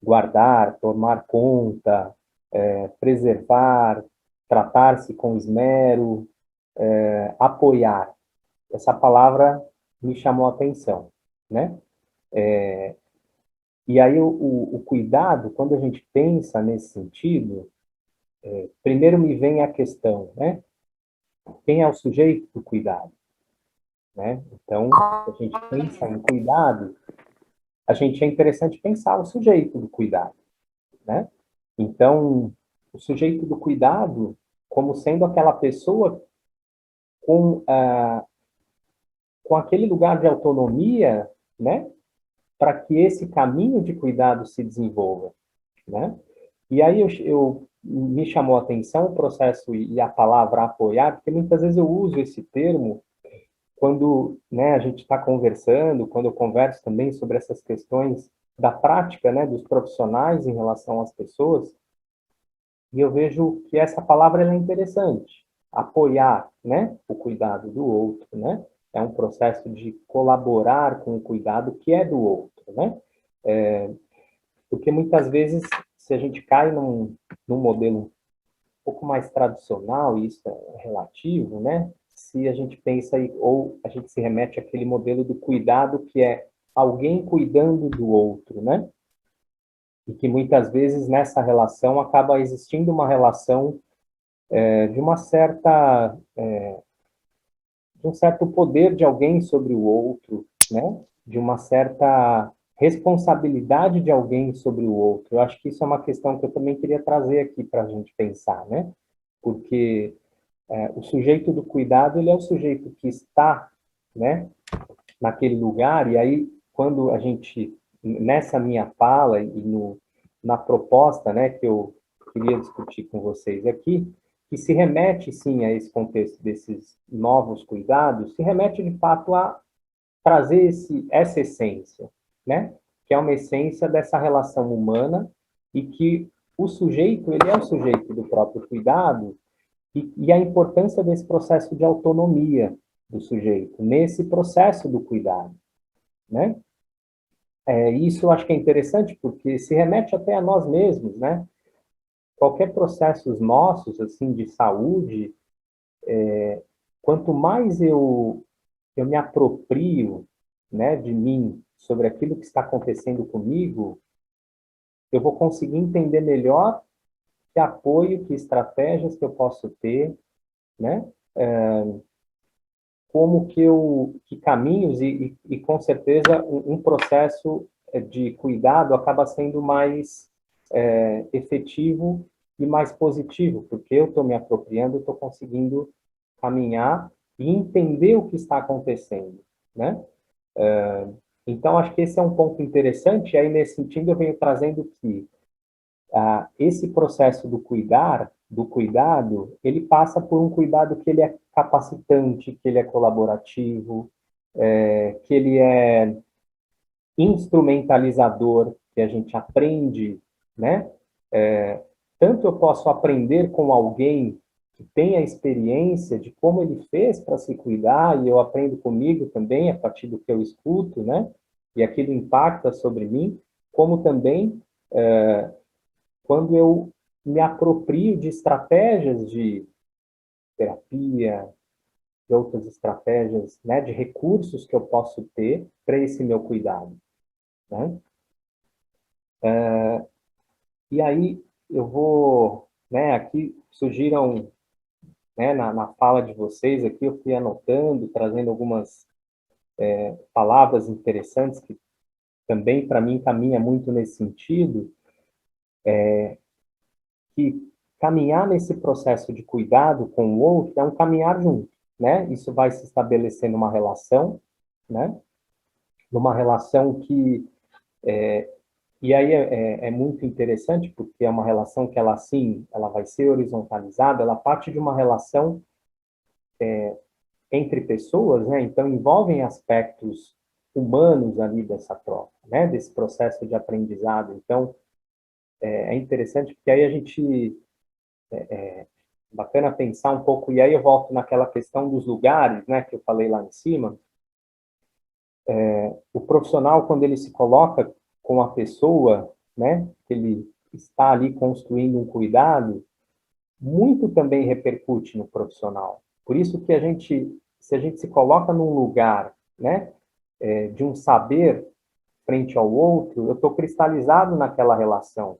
guardar, tomar conta, preservar, tratar-se com esmero, apoiar. Essa palavra me chamou a atenção, né? E aí o cuidado, quando a gente pensa nesse sentido, primeiro me vem a questão, né? Quem é o sujeito do cuidado? Né? Então, se a gente pensa em cuidado, é interessante pensar o sujeito do cuidado, né? Então, o sujeito do cuidado como sendo aquela pessoa com aquele lugar de autonomia, né? Para que esse caminho de cuidado se desenvolva, né? E aí me chamou a atenção o processo e a palavra apoiar, porque muitas vezes eu uso esse termo quando, né, a gente está conversando, quando eu converso também sobre essas questões da prática, né, dos profissionais em relação às pessoas, e eu vejo que essa palavra é interessante, apoiar, né, o cuidado do outro, né, é um processo de colaborar com o cuidado que é do outro, né, porque muitas vezes, se a gente cai num modelo um pouco mais tradicional, e isso é relativo, né, se a gente pensa, ou a gente se remete àquele modelo do cuidado que é alguém cuidando do outro, né? E que muitas vezes nessa relação acaba existindo uma relação de uma certa, de um certo poder de alguém sobre o outro, né? de uma certa responsabilidade de alguém sobre o outro. Eu acho que isso é uma questão que eu também queria trazer aqui para a gente pensar, né? Porque o sujeito do cuidado, ele é o sujeito que está, né, naquele lugar, e aí, quando a gente, nessa minha fala e na proposta, né, que eu queria discutir com vocês aqui, que se remete, sim, a esse contexto desses novos cuidados, se remete, de fato, a trazer essa essência, né, que é uma essência dessa relação humana e que o sujeito, ele é o sujeito do próprio cuidado e a importância desse processo de autonomia do sujeito, nesse processo do cuidado, né? Isso eu acho que é interessante porque se remete até a nós mesmos, né? Qualquer processos nossos, assim, de saúde, quanto mais eu me aproprio, né, de mim, sobre aquilo que está acontecendo comigo, eu vou conseguir entender melhor que apoio, que estratégias que eu posso ter, né? Como que caminhos e com certeza um processo de cuidado acaba sendo mais efetivo e mais positivo, porque eu estou me apropriando, estou conseguindo caminhar e entender o que está acontecendo, né? Então, acho que esse é um ponto interessante, e aí, nesse sentido, eu venho trazendo que esse processo do cuidado, ele passa por um cuidado que ele é capacitante, que ele é colaborativo, que ele é instrumentalizador, que a gente aprende, né? Tanto eu posso aprender com alguém que tem a experiência de como ele fez para se cuidar, e eu aprendo comigo também, a partir do que eu escuto, né? E aquilo impacta sobre mim, como também quando eu me aproprio de estratégias de terapia, de outras estratégias, né, de recursos que eu posso ter para esse meu cuidado, né? E aí eu vou, né, aqui surgiram, né, na fala de vocês aqui, eu fui anotando, trazendo algumas palavras interessantes que também para mim caminha muito nesse sentido, que caminhar nesse processo de cuidado com o outro é um caminhar junto, né? Isso vai se estabelecer numa relação, né? Numa relação que e aí é muito interessante porque é uma relação que ela sim, ela vai ser horizontalizada, ela parte de uma relação entre pessoas, né? Então envolvem aspectos humanos ali dessa troca, né? Desse processo de aprendizado. Então é interessante porque aí a gente bacana pensar um pouco, e aí eu volto naquela questão dos lugares, né, que eu falei lá em cima. O profissional, quando ele se coloca com a pessoa, né, ele está ali construindo um cuidado, muito também repercute no profissional. Por isso que se a gente se coloca num lugar, né, de um saber frente ao outro, eu estou cristalizado naquela relação.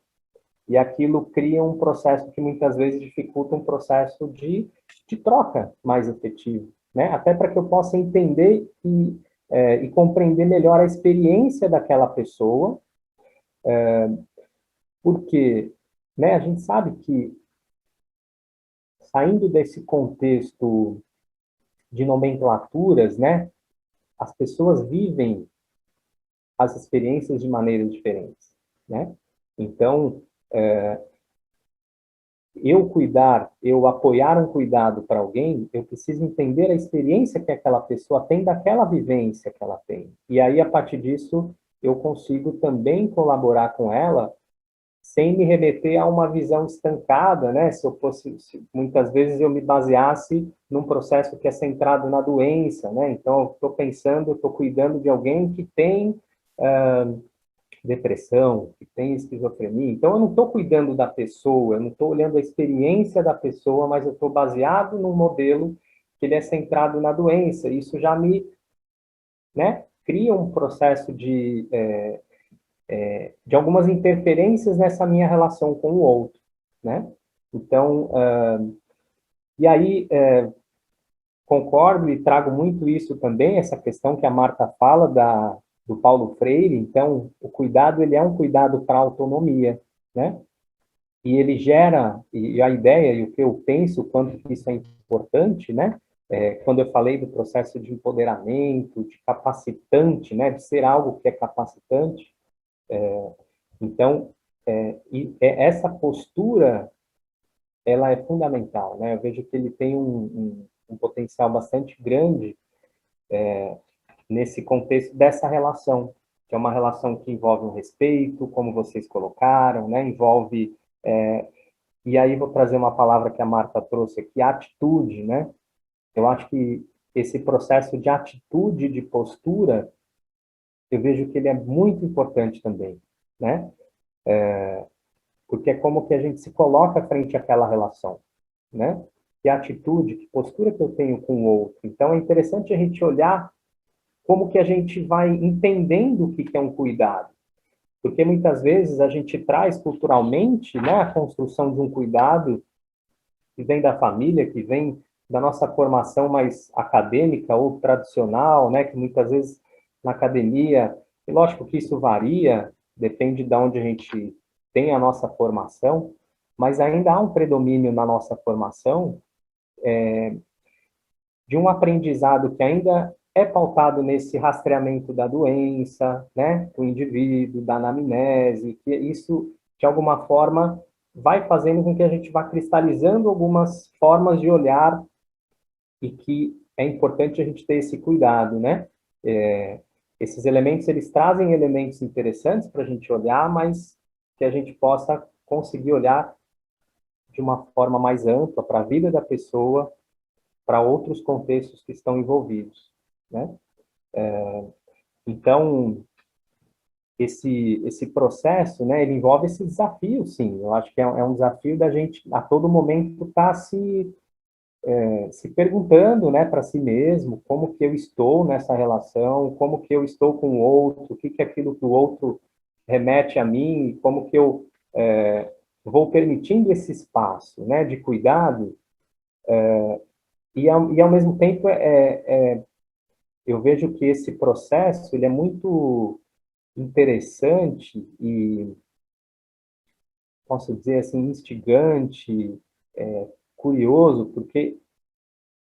E aquilo cria um processo que muitas vezes dificulta um processo de troca mais efetivo, né? Até para que eu possa entender e compreender melhor a experiência daquela pessoa, porque, né, a gente sabe que, saindo desse contexto de nomenclaturas, né, as pessoas vivem as experiências de maneiras diferentes, né? Então, eu apoiar um cuidado para alguém, eu preciso entender a experiência que aquela pessoa tem daquela vivência que ela tem. E aí, a partir disso, eu consigo também colaborar com ela sem me remeter a uma visão estancada, né? Muitas vezes eu me baseasse num processo que é centrado na doença, né? Então, eu estou cuidando de alguém que tem depressão, que tem esquizofrenia. Então, eu não estou cuidando da pessoa, eu não estou olhando a experiência da pessoa, mas eu estou baseado num modelo que ele é centrado na doença. Isso já me, né, cria um processo de algumas interferências nessa minha relação com o outro, né? Então, e aí, concordo e trago muito isso também, essa questão que a Marta fala do Paulo Freire. Então, o cuidado, ele é um cuidado para a autonomia, né? E ele gera, e a ideia, e o que eu penso, quanto que isso é importante, né? Quando eu falei do processo de empoderamento, de capacitante, né? De ser algo que é capacitante. Então, essa postura, ela é fundamental, né? Eu vejo que ele tem um potencial bastante grande nesse contexto dessa relação, que é uma relação que envolve um respeito, como vocês colocaram, né? Envolve, e aí vou trazer uma palavra que a Marta trouxe aqui, atitude, né? Eu acho que esse processo de atitude, de postura, eu vejo que ele é muito importante também, né? Porque é como que a gente se coloca frente àquela relação, né? Que atitude, que postura que eu tenho com o outro. Então, é interessante a gente olhar como que a gente vai entendendo o que é um cuidado. Porque muitas vezes a gente traz culturalmente, né, a construção de um cuidado que vem da família, que vem da nossa formação mais acadêmica ou tradicional, né, que muitas vezes na academia, e lógico que isso varia, depende de onde a gente tem a nossa formação, mas ainda há um predomínio na nossa formação de um aprendizado que ainda é pautado nesse rastreamento da doença, né, do indivíduo, da anamnese, que isso, de alguma forma, vai fazendo com que a gente vá cristalizando algumas formas de olhar e que é importante a gente ter esse cuidado, né? Esses elementos, eles trazem elementos interessantes para a gente olhar, mas que a gente possa conseguir olhar de uma forma mais ampla para a vida da pessoa, para outros contextos que estão envolvidos, né? Então, esse processo, né, ele envolve esse desafio, sim. Eu acho que é um desafio da gente, a todo momento, estar se perguntando, né, para si mesmo, como que eu estou nessa relação, como que eu estou com o outro, o que é aquilo que o outro remete a mim, como que eu vou permitindo esse espaço, né, de cuidado, e ao mesmo tempo eu vejo que esse processo ele é muito interessante e, posso dizer assim, instigante, curioso, porque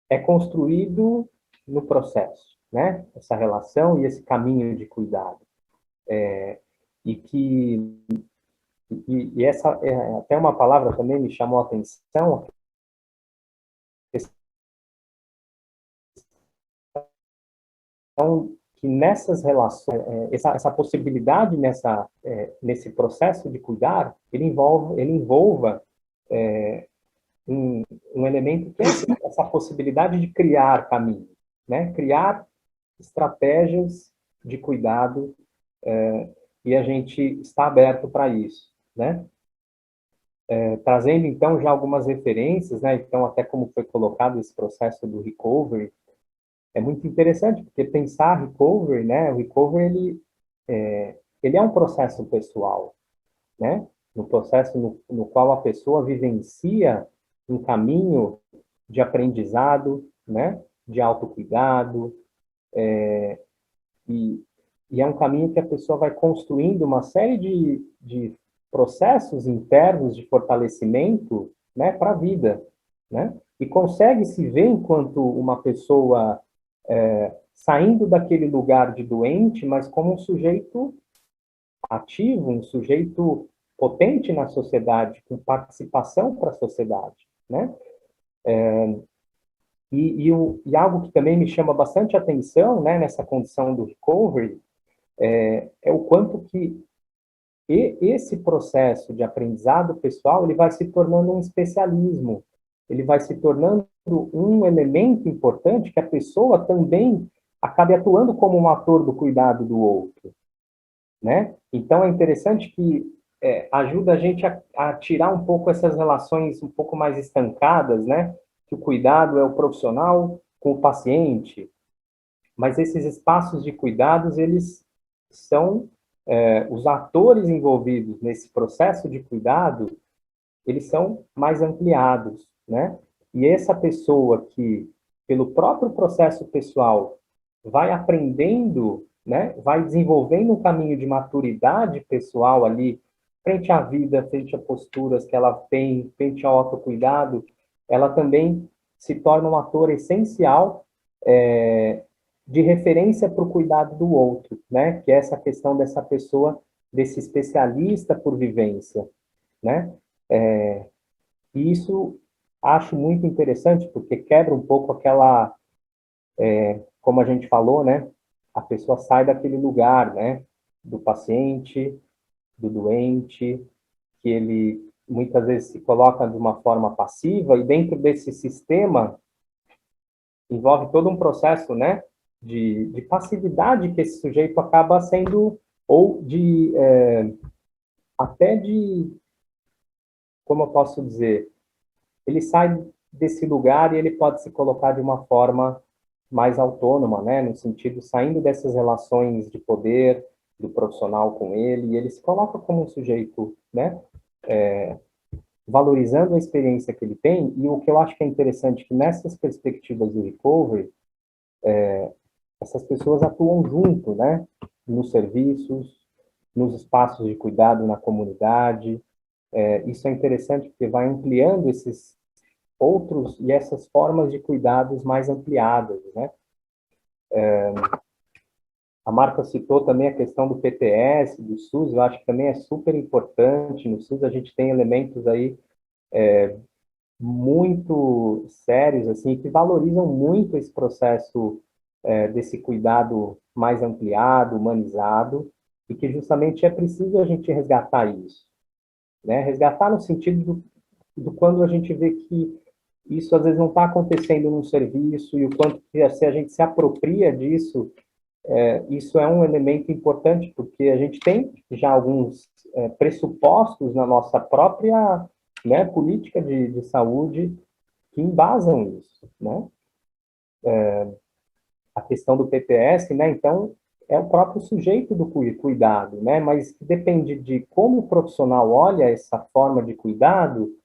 é construído no processo, né? Essa relação e esse caminho de cuidado. E essa até uma palavra também me chamou a atenção, então, que nessas relações, essa possibilidade nesse processo de cuidar, ele envolva um elemento que é essa possibilidade de criar caminho, né? Criar estratégias de cuidado, e a gente está aberto para isso, né? Trazendo, então, já algumas referências, né? Então, até como foi colocado esse processo do recovery, é muito interessante, porque pensar recovery, né? O recovery, ele é um processo pessoal, né? No processo no qual a pessoa vivencia um caminho de aprendizado, né? De autocuidado, e é um caminho que a pessoa vai construindo uma série de processos internos de fortalecimento, né? Para a vida, né? E consegue se ver enquanto uma pessoa saindo daquele lugar de doente, mas como um sujeito ativo, um sujeito potente na sociedade, com participação para a sociedade, né? E algo que também me chama bastante atenção, né, nessa condição do recovery, é o quanto que esse processo de aprendizado pessoal, ele vai se tornando um especialismo, ele vai se tornando um elemento importante que a pessoa também acabe atuando como um ator do cuidado do outro, né? Então, é interessante que ajuda a gente a tirar um pouco essas relações um pouco mais estancadas, né? Que o cuidado é o profissional com o paciente, mas esses espaços de cuidados, eles são os atores envolvidos nesse processo de cuidado, eles são mais ampliados, né? E essa pessoa que, pelo próprio processo pessoal, vai aprendendo né, vai desenvolvendo um caminho de maturidade pessoal ali, frente à vida, frente a posturas que ela tem, frente ao autocuidado, ela também se torna um ator essencial de referência para o cuidado do outro, né, que é essa questão dessa pessoa, desse especialista por vivência, né, e isso acho muito interessante, porque quebra um pouco aquela, como a gente falou, né, a pessoa sai daquele lugar, né, do paciente, do doente, que ele muitas vezes se coloca de uma forma passiva, e dentro desse sistema envolve todo um processo, né, de passividade que esse sujeito acaba sendo, ou de, até de, como eu posso dizer, ele sai desse lugar e ele pode se colocar de uma forma mais autônoma, né, no sentido, saindo dessas relações de poder do profissional com ele, e ele se coloca como um sujeito, né, valorizando a experiência que ele tem. E o que eu acho que é interessante é que nessas perspectivas do recovery, essas pessoas atuam junto, né, nos serviços, nos espaços de cuidado na comunidade. Isso é interessante porque vai ampliando esses outros e essas formas de cuidados mais ampliadas, né? A Marta citou também a questão do PTS, do SUS, eu acho que também é super importante. No SUS a gente tem elementos aí muito sérios, assim, que valorizam muito esse processo desse cuidado mais ampliado, humanizado, e que justamente é preciso a gente resgatar isso, né? Resgatar no sentido do quando a gente vê que isso às vezes não está acontecendo num serviço, e o quanto que se a gente se apropria disso, isso é um elemento importante, porque a gente tem já alguns pressupostos na nossa própria, né, política de saúde que embasam isso, né? A questão do PPS, né? Então, é o próprio sujeito do cuidado, né? Mas depende de como o profissional olha essa forma de cuidado,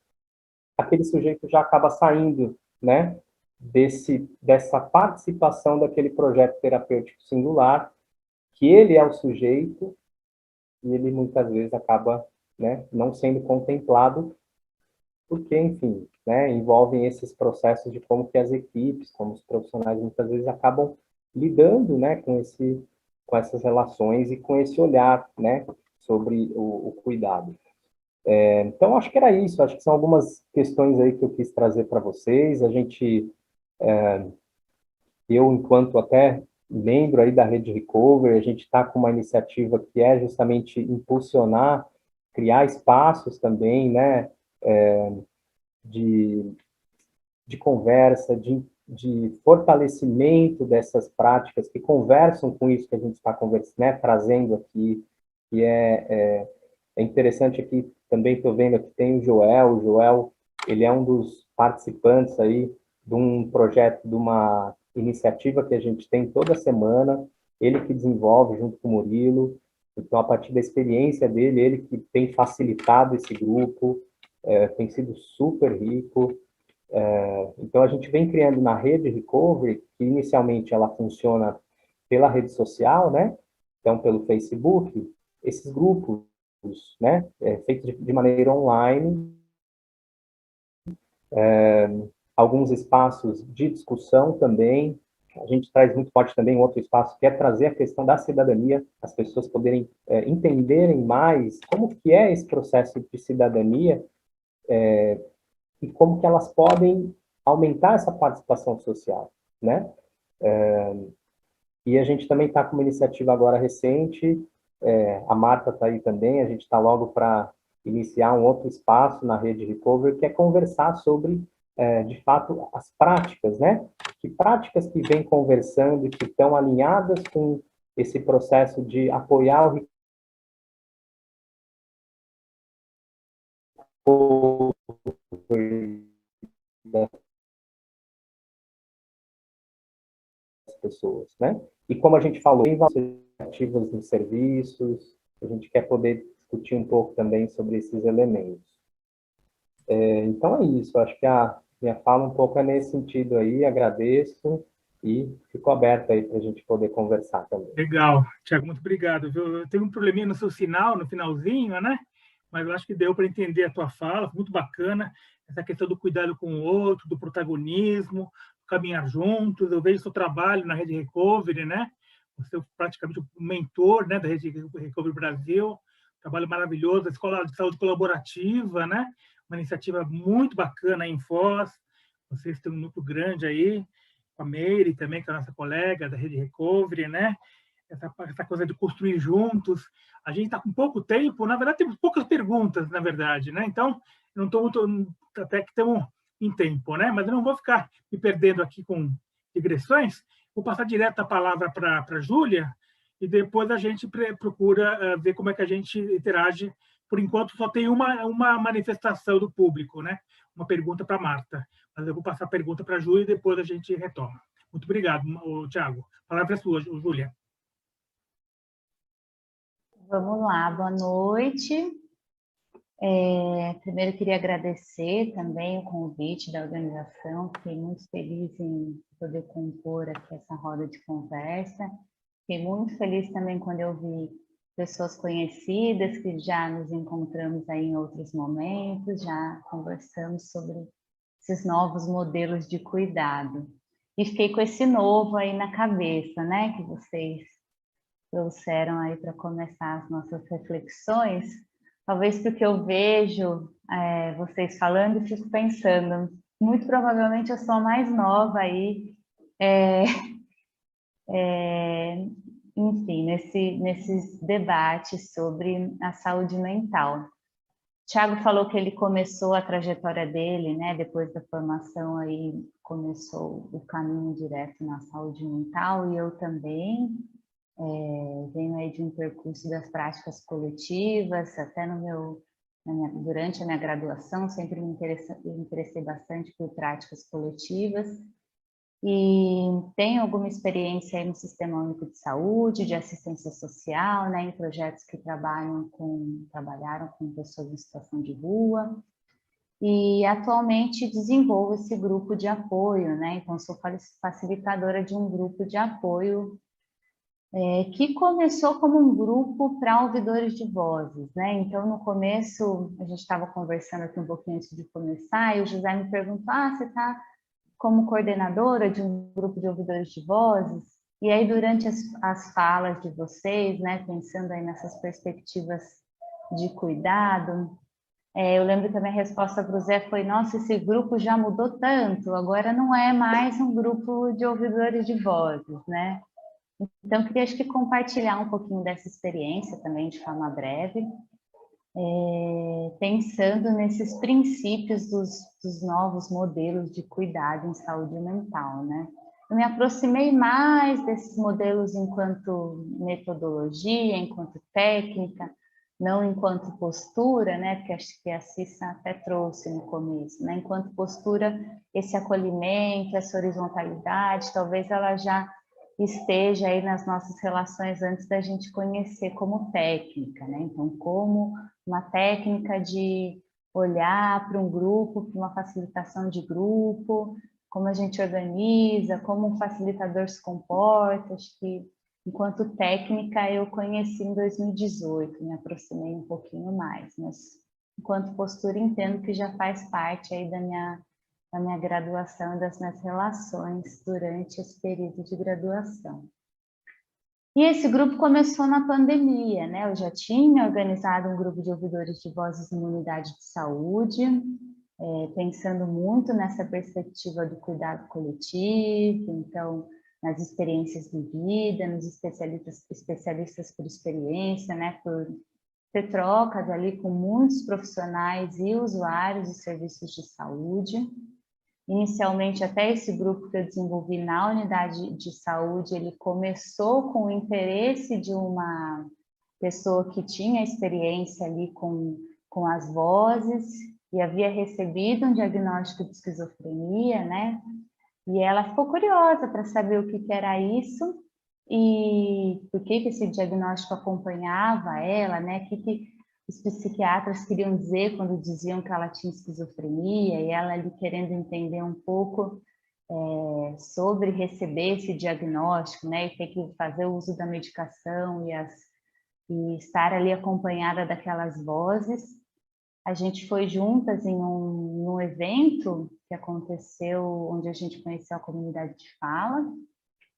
aquele sujeito já acaba saindo, né? Dessa participação daquele projeto terapêutico singular, que ele é o sujeito, e ele muitas vezes acaba, né, não sendo contemplado, porque, enfim, né, envolvem esses processos de como que as equipes, como os profissionais muitas vezes acabam lidando, né, com essas relações e com esse olhar, né, sobre o cuidado. Então, acho que era isso. Acho que são algumas questões aí que eu quis trazer para vocês. A gente, eu, enquanto até membro aí da Rede Recovery, a gente está com uma iniciativa que é justamente impulsionar, criar espaços também, né, de, de conversa, de fortalecimento dessas práticas que conversam com isso que a gente está conversando, né, trazendo aqui, que é interessante aqui. Também estou vendo aqui, tem o Joel, ele é um dos participantes aí de um projeto, de uma iniciativa que a gente tem toda semana, ele que desenvolve junto com o Murilo. Então, a partir da experiência dele, ele que tem facilitado esse grupo, tem sido super rico. Então, a gente vem criando na Rede Recovery, que inicialmente ela funciona pela rede social, né? Então, pelo Facebook, esses grupos, né, feitos de maneira online, alguns espaços de discussão também. A gente traz muito forte também um outro espaço, que é trazer a questão da cidadania, as pessoas poderem entenderem mais como que é esse processo de cidadania, e como que elas podem aumentar essa participação social, né? E a gente também está com uma iniciativa agora recente, a Marta está aí também, a gente está logo para iniciar um outro espaço na Rede Recovery, que é conversar sobre, de fato, as práticas, né? Que práticas que vêm conversando e que estão alinhadas com esse processo de apoiar o recovery das pessoas, né? E como a gente falou, tem ativos nos serviços, a gente quer poder discutir um pouco também sobre esses elementos. Então é isso, acho que a minha fala um pouco é nesse sentido aí, agradeço, E fico aberto aí para a gente poder conversar também. Legal. Tiago, muito obrigado. Viu? Eu tenho um probleminha no seu sinal, no finalzinho, né? Mas eu acho que deu para entender a tua fala, muito bacana, essa questão do cuidado com o outro, do protagonismo, caminhar juntos. Eu vejo seu trabalho na Rede Recovery, né? Você é praticamente o mentor, né, da Rede Recovery Brasil, trabalho maravilhoso, a Escola de Saúde Colaborativa, né? Uma iniciativa muito bacana aí em Foz. Vocês têm um núcleo grande aí, com a Meire também, que é a nossa colega da Rede Recovery, né? Essa coisa de construir juntos. A gente está com pouco tempo, na verdade, temos poucas perguntas, na verdade, né? Então, não estou muito, até que estamos em tempo, né? Mas eu não vou ficar me perdendo aqui com digressões. Vou passar direto a palavra para a Júlia e depois a gente procura ver como é que a gente interage. Por enquanto, só tem uma manifestação do público, né? Uma pergunta para a Marta. Mas eu vou passar a pergunta para a Júlia e depois a gente retoma. Muito obrigado, Tiago. A palavra é sua, Júlia. Vamos lá, boa noite. Primeiro, queria agradecer também o convite da organização. Fiquei muito feliz em poder compor aqui essa roda de conversa. Fiquei muito feliz também quando eu vi pessoas conhecidas que já nos encontramos aí em outros momentos, já conversamos sobre esses novos modelos de cuidado. E fiquei com esse novo aí na cabeça, né, que vocês trouxeram aí para começar as nossas reflexões. Talvez porque eu vejo vocês falando e fico pensando, muito provavelmente eu sou a mais nova aí, enfim, nesses debates sobre a saúde mental. Tiago falou que ele começou a trajetória dele, né, depois da formação aí, começou o caminho direto na saúde mental, e eu também venho aí de um percurso das práticas coletivas, até durante a minha graduação, sempre me interessei bastante por práticas coletivas, e tenho alguma experiência aí no Sistema Único de Saúde, de assistência social, né, em projetos que trabalharam com pessoas em situação de rua, e atualmente desenvolvo esse grupo de apoio, né, então sou facilitadora de um grupo de apoio que começou como um grupo para ouvidores de vozes, né? Então, no começo, a gente estava conversando aqui um pouquinho antes de começar, e o José me perguntou, você está como coordenadora de um grupo de ouvidores de vozes? E aí, durante as falas de vocês, né, pensando aí nessas perspectivas de cuidado, eu lembro que a minha resposta para o Zé foi, nossa, esse grupo já mudou tanto, agora não é mais um grupo de ouvidores de vozes, né? Então, eu queria, acho que, compartilhar um pouquinho dessa experiência também, de forma breve, pensando nesses princípios dos novos modelos de cuidado em saúde mental, né? Eu me aproximei mais desses modelos enquanto metodologia, enquanto técnica, não enquanto postura, né? Porque acho que a Cissa até trouxe no começo, né? Enquanto postura, esse acolhimento, essa horizontalidade, talvez ela já esteja aí nas nossas relações antes da gente conhecer como técnica, né? Então, como uma técnica de olhar para um grupo, para uma facilitação de grupo, como a gente organiza, como um facilitador se comporta, acho que enquanto técnica eu conheci em 2018, me aproximei um pouquinho mais, mas enquanto postura entendo que já faz parte aí da minha graduação e das minhas relações durante esse período de graduação. E esse grupo começou na pandemia, né? Eu já tinha organizado um grupo de ouvidores de vozes em unidade de saúde, pensando muito nessa perspectiva do cuidado coletivo, então, nas experiências de vida, nos especialistas por experiência, né? Por ter trocas ali com muitos profissionais e usuários de serviços de saúde. Inicialmente, até esse grupo que eu desenvolvi na unidade de saúde, ele começou com o interesse de uma pessoa que tinha experiência ali com as vozes e havia recebido um diagnóstico de esquizofrenia, né? E ela ficou curiosa para saber o que era isso e por que esse diagnóstico acompanhava ela, né? O que os psiquiatras queriam dizer quando diziam que ela tinha esquizofrenia, e ela ali querendo entender um pouco sobre receber esse diagnóstico, né, e ter que fazer o uso da medicação e estar ali acompanhada daquelas vozes. A gente foi juntas em um evento que aconteceu, onde a gente conheceu a comunidade de fala.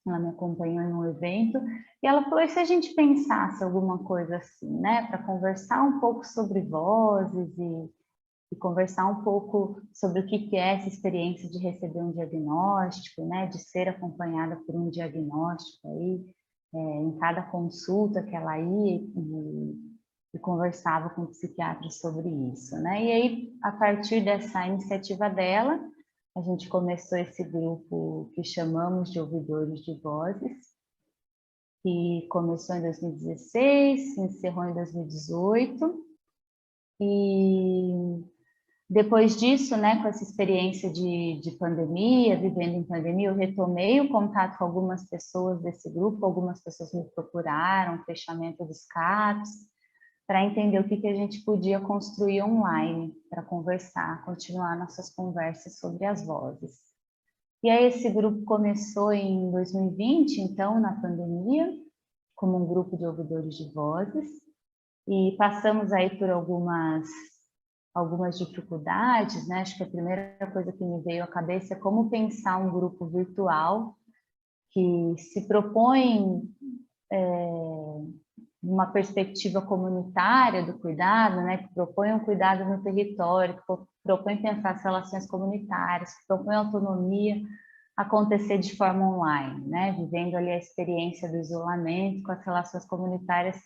Ela me acompanhou em um evento e ela falou: e se a gente pensasse alguma coisa assim, né, para conversar um pouco sobre vozes e conversar um pouco sobre o que é essa experiência de receber um diagnóstico, né, de ser acompanhada por um diagnóstico aí, em cada consulta que ela ia e conversava com o psiquiatra sobre isso, né? E aí, a partir dessa iniciativa dela, a gente começou esse grupo que chamamos de Ouvidores de Vozes, que começou em 2016, se encerrou em 2018, e depois disso, né, com essa experiência de pandemia, vivendo em pandemia, eu retomei o contato com algumas pessoas desse grupo, algumas pessoas me procuraram, fechamento dos CAPs, para entender o que a gente podia construir online, para conversar, continuar nossas conversas sobre as vozes. E aí esse grupo começou em 2020, então, na pandemia, como um grupo de ouvidores de vozes, e passamos aí por algumas dificuldades, né? Acho que a primeira coisa que me veio à cabeça é como pensar um grupo virtual que se propõe uma perspectiva comunitária do cuidado, né? Que propõe um cuidado no território, que propõe pensar as relações comunitárias, que propõe autonomia acontecer de forma online, né? Vivendo ali a experiência do isolamento com as relações comunitárias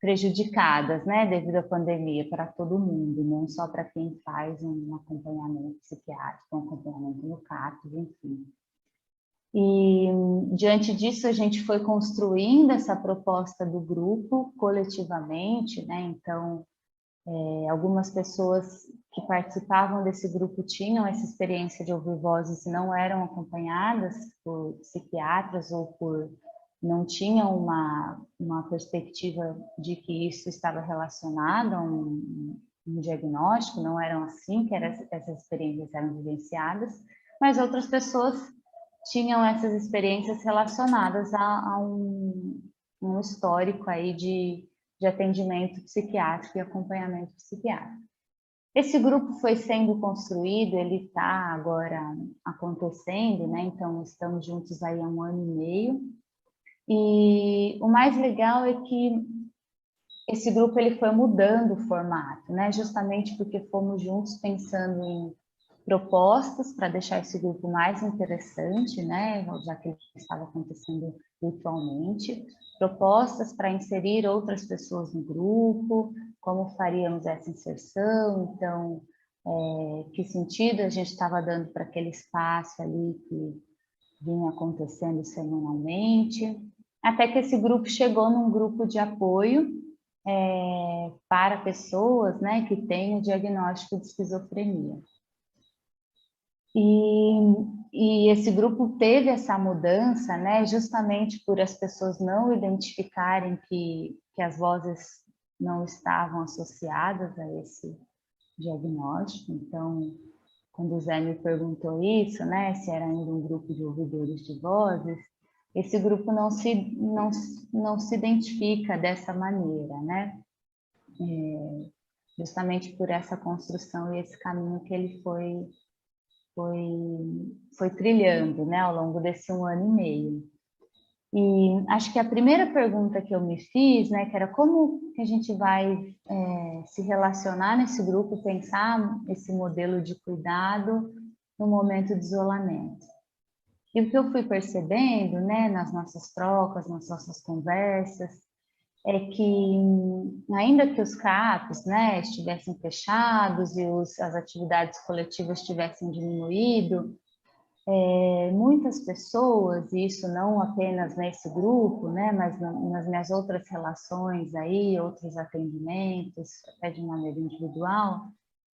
prejudicadas, né, devido à pandemia, para todo mundo, não só para quem faz um acompanhamento psiquiátrico, um acompanhamento no CAPS, enfim. E, diante disso, a gente foi construindo essa proposta do grupo coletivamente, né, então, algumas pessoas que participavam desse grupo tinham essa experiência de ouvir vozes e não eram acompanhadas por psiquiatras ou não tinham uma perspectiva de que isso estava relacionado a um diagnóstico, não eram assim que essas experiências eram vivenciadas, mas outras pessoas tinham essas experiências relacionadas a um histórico aí de atendimento psiquiátrico e acompanhamento psiquiátrico. Esse grupo foi sendo construído, ele está agora acontecendo, né? Então estamos juntos aí há 1 ano e meio, e o mais legal é que esse grupo ele foi mudando o formato, né? Justamente porque fomos juntos pensando em propostas para deixar esse grupo mais interessante, né? Já que ele estava acontecendo virtualmente, propostas para inserir outras pessoas no grupo, como faríamos essa inserção, então, que sentido a gente estava dando para aquele espaço ali que vinha acontecendo semanalmente, até que esse grupo chegou num grupo de apoio para pessoas, né, que têm o diagnóstico de esquizofrenia. E esse grupo teve essa mudança, né, justamente por as pessoas não identificarem que as vozes não estavam associadas a esse diagnóstico. Então, quando o Zé me perguntou isso, né, se era ainda um grupo de ouvidores de vozes, esse grupo não se identifica dessa maneira, né? Justamente por essa construção e esse caminho que ele foi trilhando, né, ao longo desse 1 ano e meio. E acho que a primeira pergunta que eu me fiz, né, que era como que a gente vai se relacionar nesse grupo, pensar esse modelo de cuidado no momento de isolamento. E o que eu fui percebendo, né, nas nossas trocas, nas nossas conversas, é que, ainda que os CAPs, né, estivessem fechados e as atividades coletivas tivessem diminuído, muitas pessoas, e isso não apenas nesse grupo, né, mas nas minhas outras relações aí, outros atendimentos, até de maneira individual,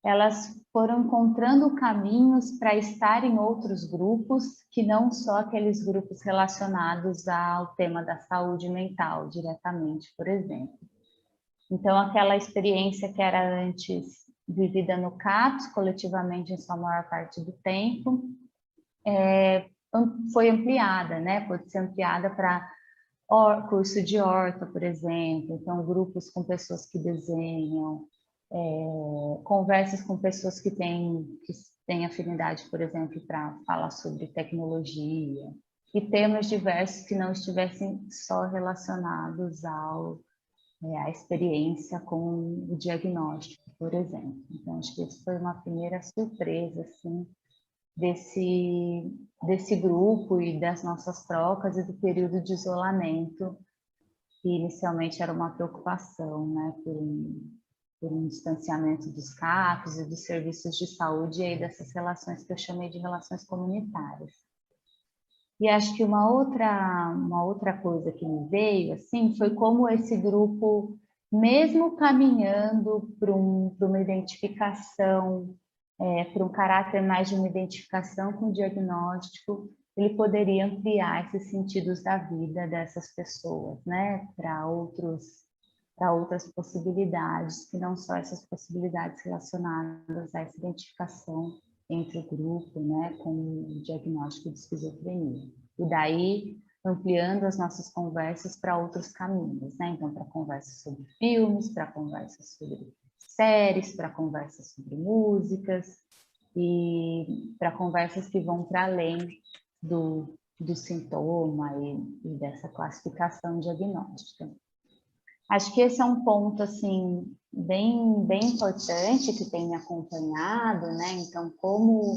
elas foram encontrando caminhos para estar em outros grupos que não só aqueles grupos relacionados ao tema da saúde mental, diretamente, por exemplo. Então, aquela experiência que era antes vivida no CAPS, coletivamente em sua maior parte do tempo, foi ampliada, né? Pode ser ampliada para curso de horta, por exemplo, então grupos com pessoas que desenham, conversas com pessoas que têm afinidade, por exemplo, para falar sobre tecnologia, e temas diversos que não estivessem só relacionados à experiência com o diagnóstico, por exemplo. Então, acho que isso foi uma primeira surpresa, assim, desse grupo e das nossas trocas e do período de isolamento, que inicialmente era uma preocupação, né, por um distanciamento dos CAPs e dos serviços de saúde e aí dessas relações que eu chamei de relações comunitárias. E acho que uma outra coisa que me veio, assim, foi como esse grupo, mesmo caminhando para uma identificação, para um caráter mais de uma identificação com o diagnóstico, ele poderia ampliar esses sentidos da vida dessas pessoas, né, para outras possibilidades, que não só essas possibilidades relacionadas a essa identificação entre o grupo, né, com o diagnóstico de esquizofrenia. E daí, ampliando as nossas conversas para outros caminhos, né? Então, para conversas sobre filmes, para conversas sobre séries, para conversas sobre músicas, e para conversas que vão para além do sintoma e dessa classificação diagnóstica. Acho que esse é um ponto, assim, bem importante que tem me acompanhado, né? Então, como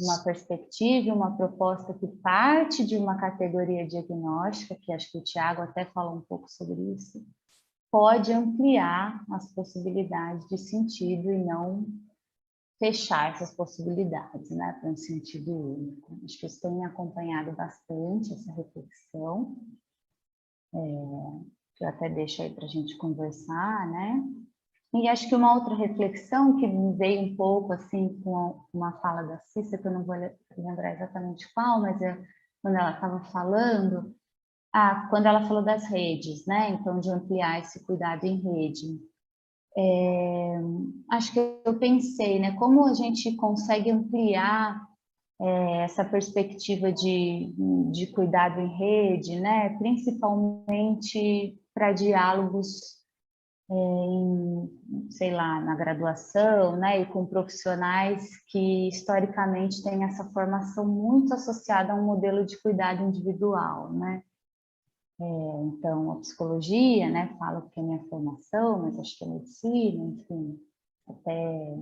uma perspectiva, uma proposta que parte de uma categoria diagnóstica, que acho que o Tiago até falou um pouco sobre isso, pode ampliar as possibilidades de sentido e não fechar essas possibilidades, né? Para um sentido único. Acho que isso tem me acompanhado bastante, essa reflexão. Que eu até deixo aí para a gente conversar, né? E acho que uma outra reflexão que me veio um pouco, assim, com uma fala da Cissa, que eu não vou lembrar exatamente qual, mas quando ela estava falando, quando ela falou das redes, né? Então, de ampliar esse cuidado em rede. Acho que eu pensei, né? Como a gente consegue ampliar essa perspectiva de cuidado em rede, né? Principalmente para diálogos sei lá, na graduação, né, e com profissionais que historicamente têm essa formação muito associada a um modelo de cuidado individual, né. Então, a psicologia, né, fala que é minha formação, mas acho que a medicina, enfim, até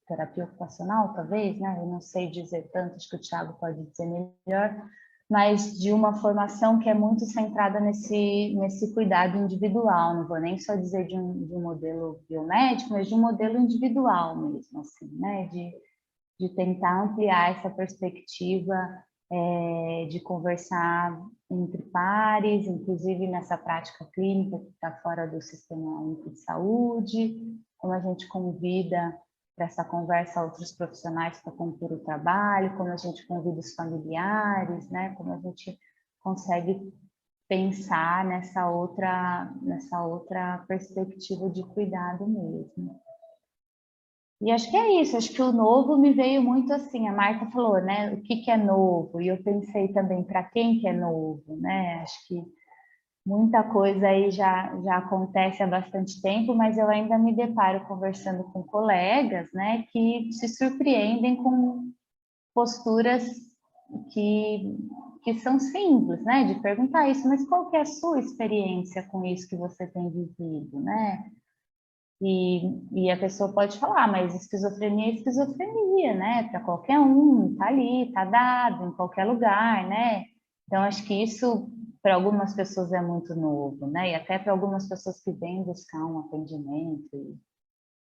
terapia ocupacional, talvez, né, eu não sei dizer tanto, acho que o Tiago pode dizer melhor, mas de uma formação que é muito centrada nesse cuidado individual, não vou nem só dizer de um modelo biomédico, mas de um modelo individual mesmo, assim, né, de tentar ampliar essa perspectiva de conversar entre pares, inclusive nessa prática clínica que está fora do sistema único de saúde, como a gente convida para essa conversa outros profissionais para compor o trabalho, como a gente convida os familiares, né? Como a gente consegue pensar nessa outra perspectiva de cuidado mesmo. E acho que é isso, acho que o novo me veio muito assim, a Marta falou, né? O que é novo? E eu pensei também para quem que é novo, né? Acho que muita coisa aí já acontece há bastante tempo, mas eu ainda me deparo conversando com colegas, né, que se surpreendem com posturas que são simples, né, de perguntar isso, mas qual que é a sua experiência com isso que você tem vivido, né? E a pessoa pode falar, mas esquizofrenia é esquizofrenia, né? Para qualquer um, tá ali, tá dado em qualquer lugar, né? Então, acho que isso, para algumas pessoas, é muito novo, né? E até para algumas pessoas que vêm buscar um atendimento.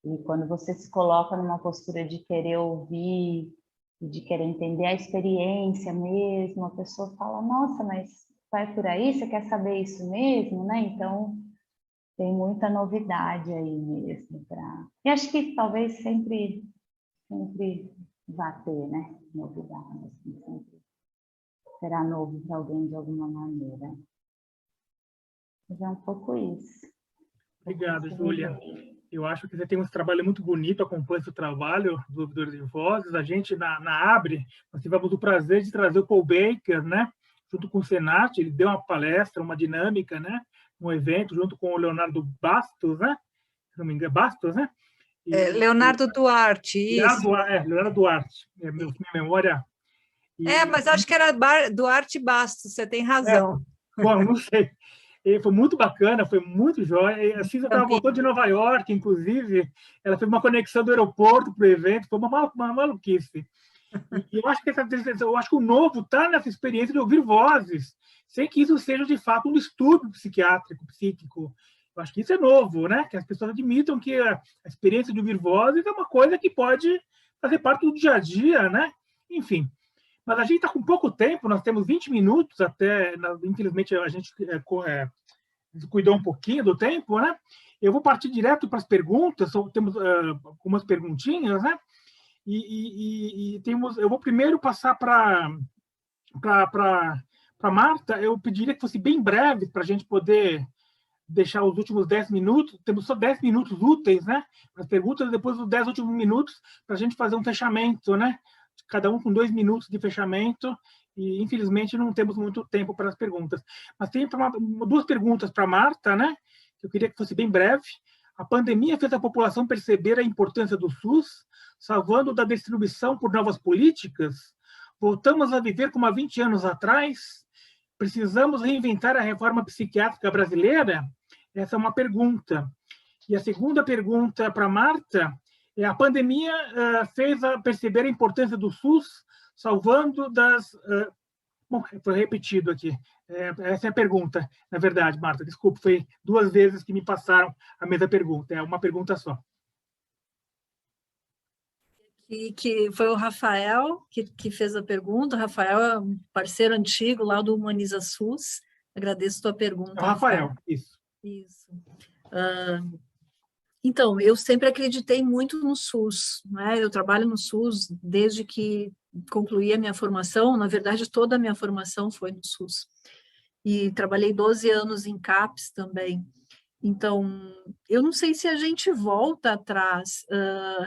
E quando você se coloca numa postura de querer ouvir, de querer entender a experiência mesmo, a pessoa fala, nossa, mas vai por aí? Você quer saber isso mesmo, né? Então, tem muita novidade aí mesmo. E acho que talvez sempre vá ter, né? Novidade, assim, sempre será novo para alguém de alguma maneira. Mas é um pouco isso. Obrigado, Júlia. Eu acho que você tem um trabalho muito bonito, acompanho esse trabalho dos ouvidores de vozes. A gente, na Abre, nós tivemos o prazer de trazer o Paul Baker, né? Junto com o Senat, ele deu uma palestra, uma dinâmica, né? Um evento, junto com o Leonardo Bastos, né? Se não me engano, Bastos, né? Leonardo Duarte, isso. Leonardo Duarte, minha memória. Mas acho que era Duarte Bastos, você tem razão. Bom, não sei. E foi muito bacana, foi muito jóia. A Cisa estava voltando de Nova York, inclusive, ela fez uma conexão do aeroporto para o evento, foi uma maluquice. E eu acho que o novo está nessa experiência de ouvir vozes, sem que isso seja, de fato, um distúrbio psiquiátrico, psíquico. Eu acho que isso é novo, né? Que as pessoas admitam que a experiência de ouvir vozes é uma coisa que pode fazer parte do dia a dia, né? Enfim. Mas a gente está com pouco tempo, nós temos 20 minutos até, infelizmente a gente cuidou um pouquinho do tempo, né? Eu vou partir direto para as perguntas, temos algumas perguntinhas, né? Eu vou primeiro passar para Marta. Eu pediria que fosse bem breve para a gente poder deixar os últimos 10 minutos, temos só 10 minutos úteis, né? As perguntas, depois dos 10 últimos minutos, para a gente fazer um fechamento, né? Cada um com 2 minutos de fechamento, e infelizmente não temos muito tempo para as perguntas. Mas tem duas perguntas para a Marta, né? Que eu queria que fosse bem breve. A pandemia fez a população perceber a importância do SUS, salvando da distribuição por novas políticas? Voltamos a viver como há 20 anos atrás? Precisamos reinventar a reforma psiquiátrica brasileira? Essa é uma pergunta. E a segunda pergunta para a Marta: a pandemia fez perceber a importância do SUS, salvando das... Bom, foi repetido aqui. Essa é a pergunta, na verdade, Marta. Desculpe, foi 2 vezes que me passaram a mesma pergunta. É uma pergunta só. Que foi o Rafael que fez a pergunta. O Rafael é um parceiro antigo lá do Humaniza SUS. Agradeço a tua pergunta. É o Rafael, isso. Isso. Então, eu sempre acreditei muito no SUS, né? Eu trabalho no SUS desde que concluí a minha formação. Na verdade, toda a minha formação foi no SUS. E trabalhei 12 anos em CAPS também. Então, eu não sei se a gente volta atrás.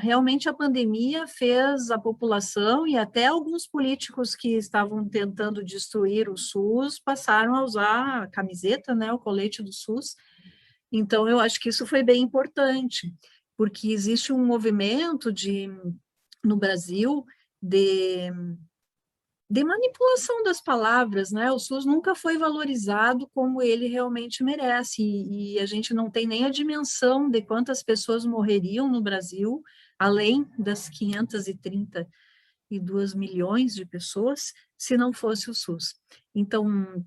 Realmente a pandemia fez a população e até alguns políticos que estavam tentando destruir o SUS passaram a usar a camiseta, né, o colete do SUS. Então, eu acho que isso foi bem importante, porque existe um movimento no Brasil de manipulação das palavras, né? O SUS nunca foi valorizado como ele realmente merece, e a gente não tem nem a dimensão de quantas pessoas morreriam no Brasil, além das 532 milhões de pessoas, se não fosse o SUS. Então,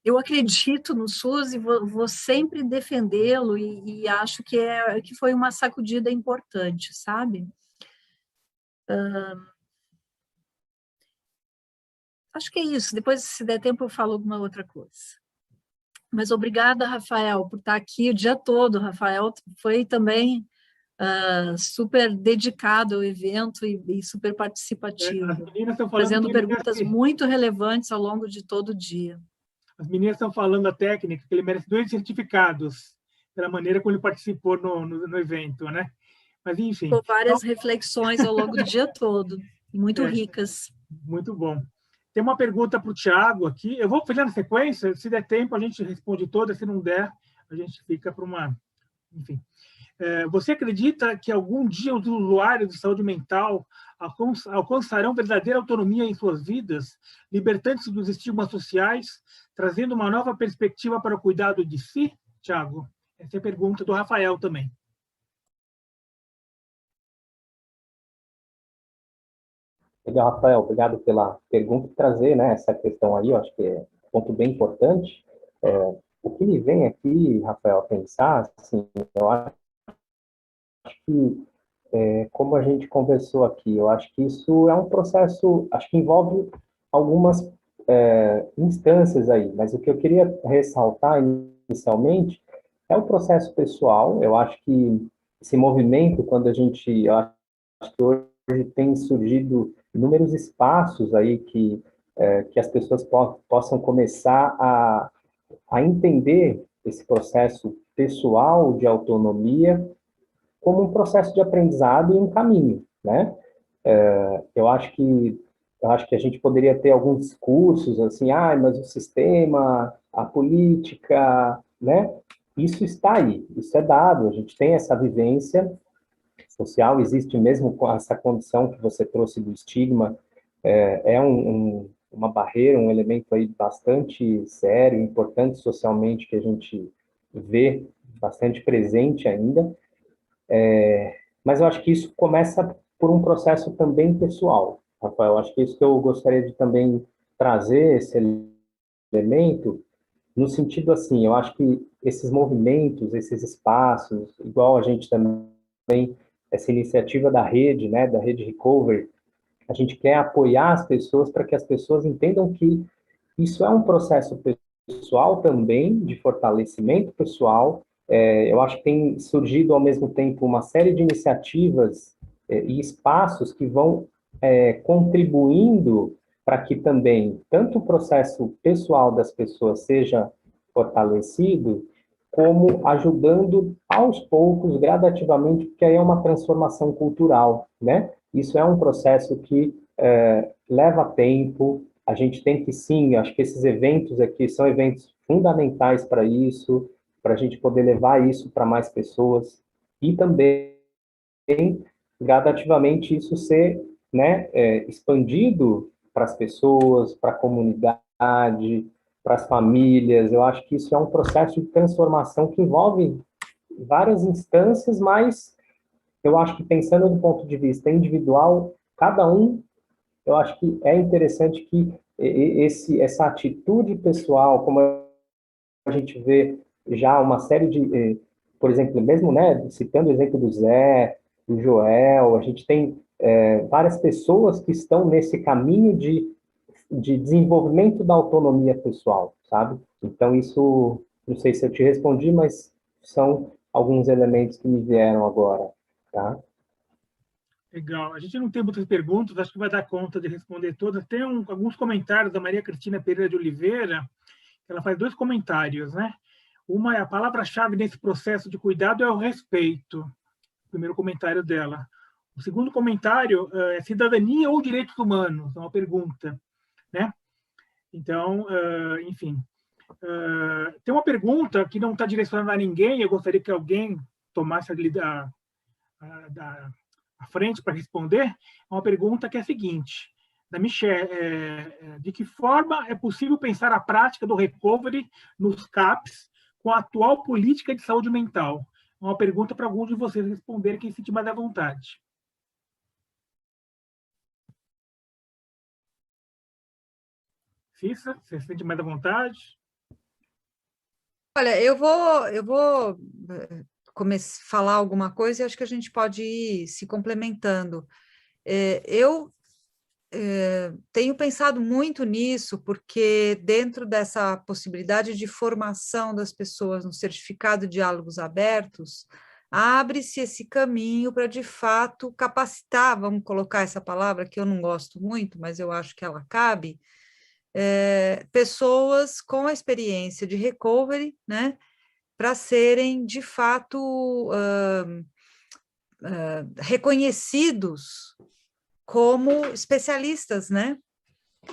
eu acredito no SUS e vou sempre defendê-lo, e acho que foi uma sacudida importante, sabe? Acho que é isso. Depois, se der tempo, eu falo alguma outra coisa. Mas obrigada, Rafael, por estar aqui o dia todo. Rafael foi também super dedicado ao evento e super participativo, fazendo perguntas muito relevantes ao longo de todo o dia. As meninas estão falando a técnica, que ele merece 2 certificados pela maneira como ele participou no evento, né? Mas, enfim. Com várias reflexões ao longo do dia todo, muito ricas. Muito bom. Tem uma pergunta para o Thiago aqui. Eu vou fazer na sequência, se der tempo a gente responde todas, se não der, a gente fica para uma... Enfim. Você acredita que algum dia os usuários de saúde mental alcançarão verdadeira autonomia em suas vidas, libertando-se dos estigmas sociais, trazendo uma nova perspectiva para o cuidado de si? Thiago, essa é a pergunta do Rafael também. Legal, Rafael, obrigado pela pergunta e trazer, né, essa questão aí. Eu acho que é um ponto bem importante. O que me vem aqui, Rafael, a pensar, assim, eu acho que, como a gente conversou aqui, eu acho que isso é um processo, acho que envolve algumas instâncias aí, mas o que eu queria ressaltar inicialmente é o processo pessoal. Eu acho que esse movimento, eu acho que hoje tem surgido inúmeros espaços aí que as pessoas possam começar a entender esse processo pessoal de autonomia como um processo de aprendizado e um caminho, né? Eu acho que a gente poderia ter alguns discursos assim, mas o sistema, a política, né? Isso está aí, isso é dado, a gente tem essa vivência social, existe mesmo com essa condição que você trouxe do estigma, uma barreira, um elemento aí bastante sério, importante socialmente, que a gente vê bastante presente ainda, mas eu acho que isso começa por um processo também pessoal, Rafael. Eu acho que isso que eu gostaria de também trazer, esse elemento, no sentido assim, eu acho que esses movimentos, esses espaços, igual a gente também, essa iniciativa da rede, né, da Rede Recovery, a gente quer apoiar as pessoas para que as pessoas entendam que isso é um processo pessoal também, de fortalecimento pessoal. Eu acho que tem surgido, ao mesmo tempo, uma série de iniciativas e espaços que vão contribuindo para que também, tanto o processo pessoal das pessoas seja fortalecido, como ajudando aos poucos, gradativamente, porque aí é uma transformação cultural, né? Isso é um processo que leva tempo, a gente tem que sim, acho que esses eventos aqui são eventos fundamentais para isso, para a gente poder levar isso para mais pessoas, e também, gradativamente, isso ser, né, expandido para as pessoas, para a comunidade, para as famílias. Eu acho que isso é um processo de transformação que envolve várias instâncias, mas eu acho que pensando do ponto de vista individual, cada um, eu acho que é interessante que essa atitude pessoal, como a gente vê já uma série de, por exemplo, mesmo, né, citando o exemplo do Zé, do Joel, a gente tem várias pessoas que estão nesse caminho de desenvolvimento da autonomia pessoal, sabe? Então, isso, não sei se eu te respondi, mas são alguns elementos que me vieram agora, tá? Legal. A gente não tem muitas perguntas, acho que vai dar conta de responder todas. Tem alguns comentários da Maria Cristina Pereira de Oliveira, ela faz 2 comentários, né? Uma é a palavra-chave nesse processo de cuidado é o respeito, o primeiro comentário dela. O segundo comentário é cidadania ou direitos humanos, é uma pergunta, né? Então, enfim. Tem uma pergunta que não está direcionada a ninguém, eu gostaria que alguém tomasse a frente para responder. É uma pergunta que é a seguinte, da Michelle, de que forma é possível pensar a prática do recovery nos CAPs com a atual política de saúde mental? É uma pergunta para alguns de vocês responderem, quem se sentir mais à vontade. Cissa, você se sente mais à vontade? Olha, eu vou falar alguma coisa e acho que a gente pode ir se complementando. Eu tenho pensado muito nisso, porque dentro dessa possibilidade de formação das pessoas no certificado de diálogos abertos, abre-se esse caminho para, de fato, capacitar, vamos colocar essa palavra que eu não gosto muito, mas eu acho que ela cabe, pessoas com a experiência de recovery, né, para serem, de fato, reconhecidos como especialistas, né?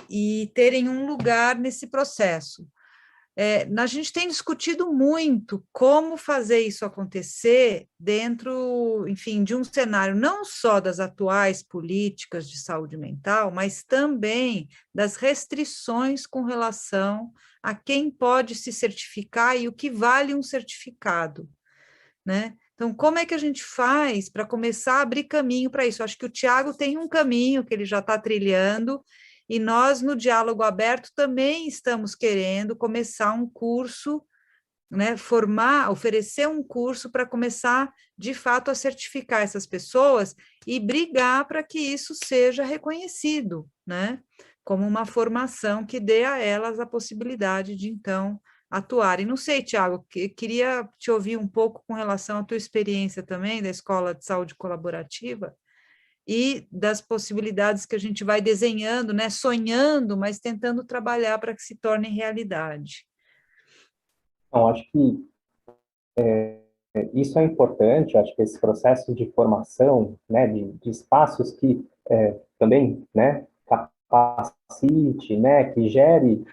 E terem um lugar nesse processo. A gente tem discutido muito como fazer isso acontecer dentro, enfim, de um cenário não só das atuais políticas de saúde mental, mas também das restrições com relação a quem pode se certificar e o que vale um certificado, né? Então, como é que a gente faz para começar a abrir caminho para isso? Acho que o Tiago tem um caminho que ele já está trilhando, e nós, no Diálogo Aberto, também estamos querendo começar um curso, né, oferecer um curso para começar, de fato, a certificar essas pessoas e brigar para que isso seja reconhecido, né, como uma formação que dê a elas a possibilidade de, então, atuarem. Não sei, Tiago, queria te ouvir um pouco com relação à tua experiência também da Escola de Saúde Colaborativa e das possibilidades que a gente vai desenhando, né, sonhando, mas tentando trabalhar para que se tornem realidade. Então, acho que isso é importante, acho que esse processo de formação, né, de espaços que também, né, capacite, né, que gere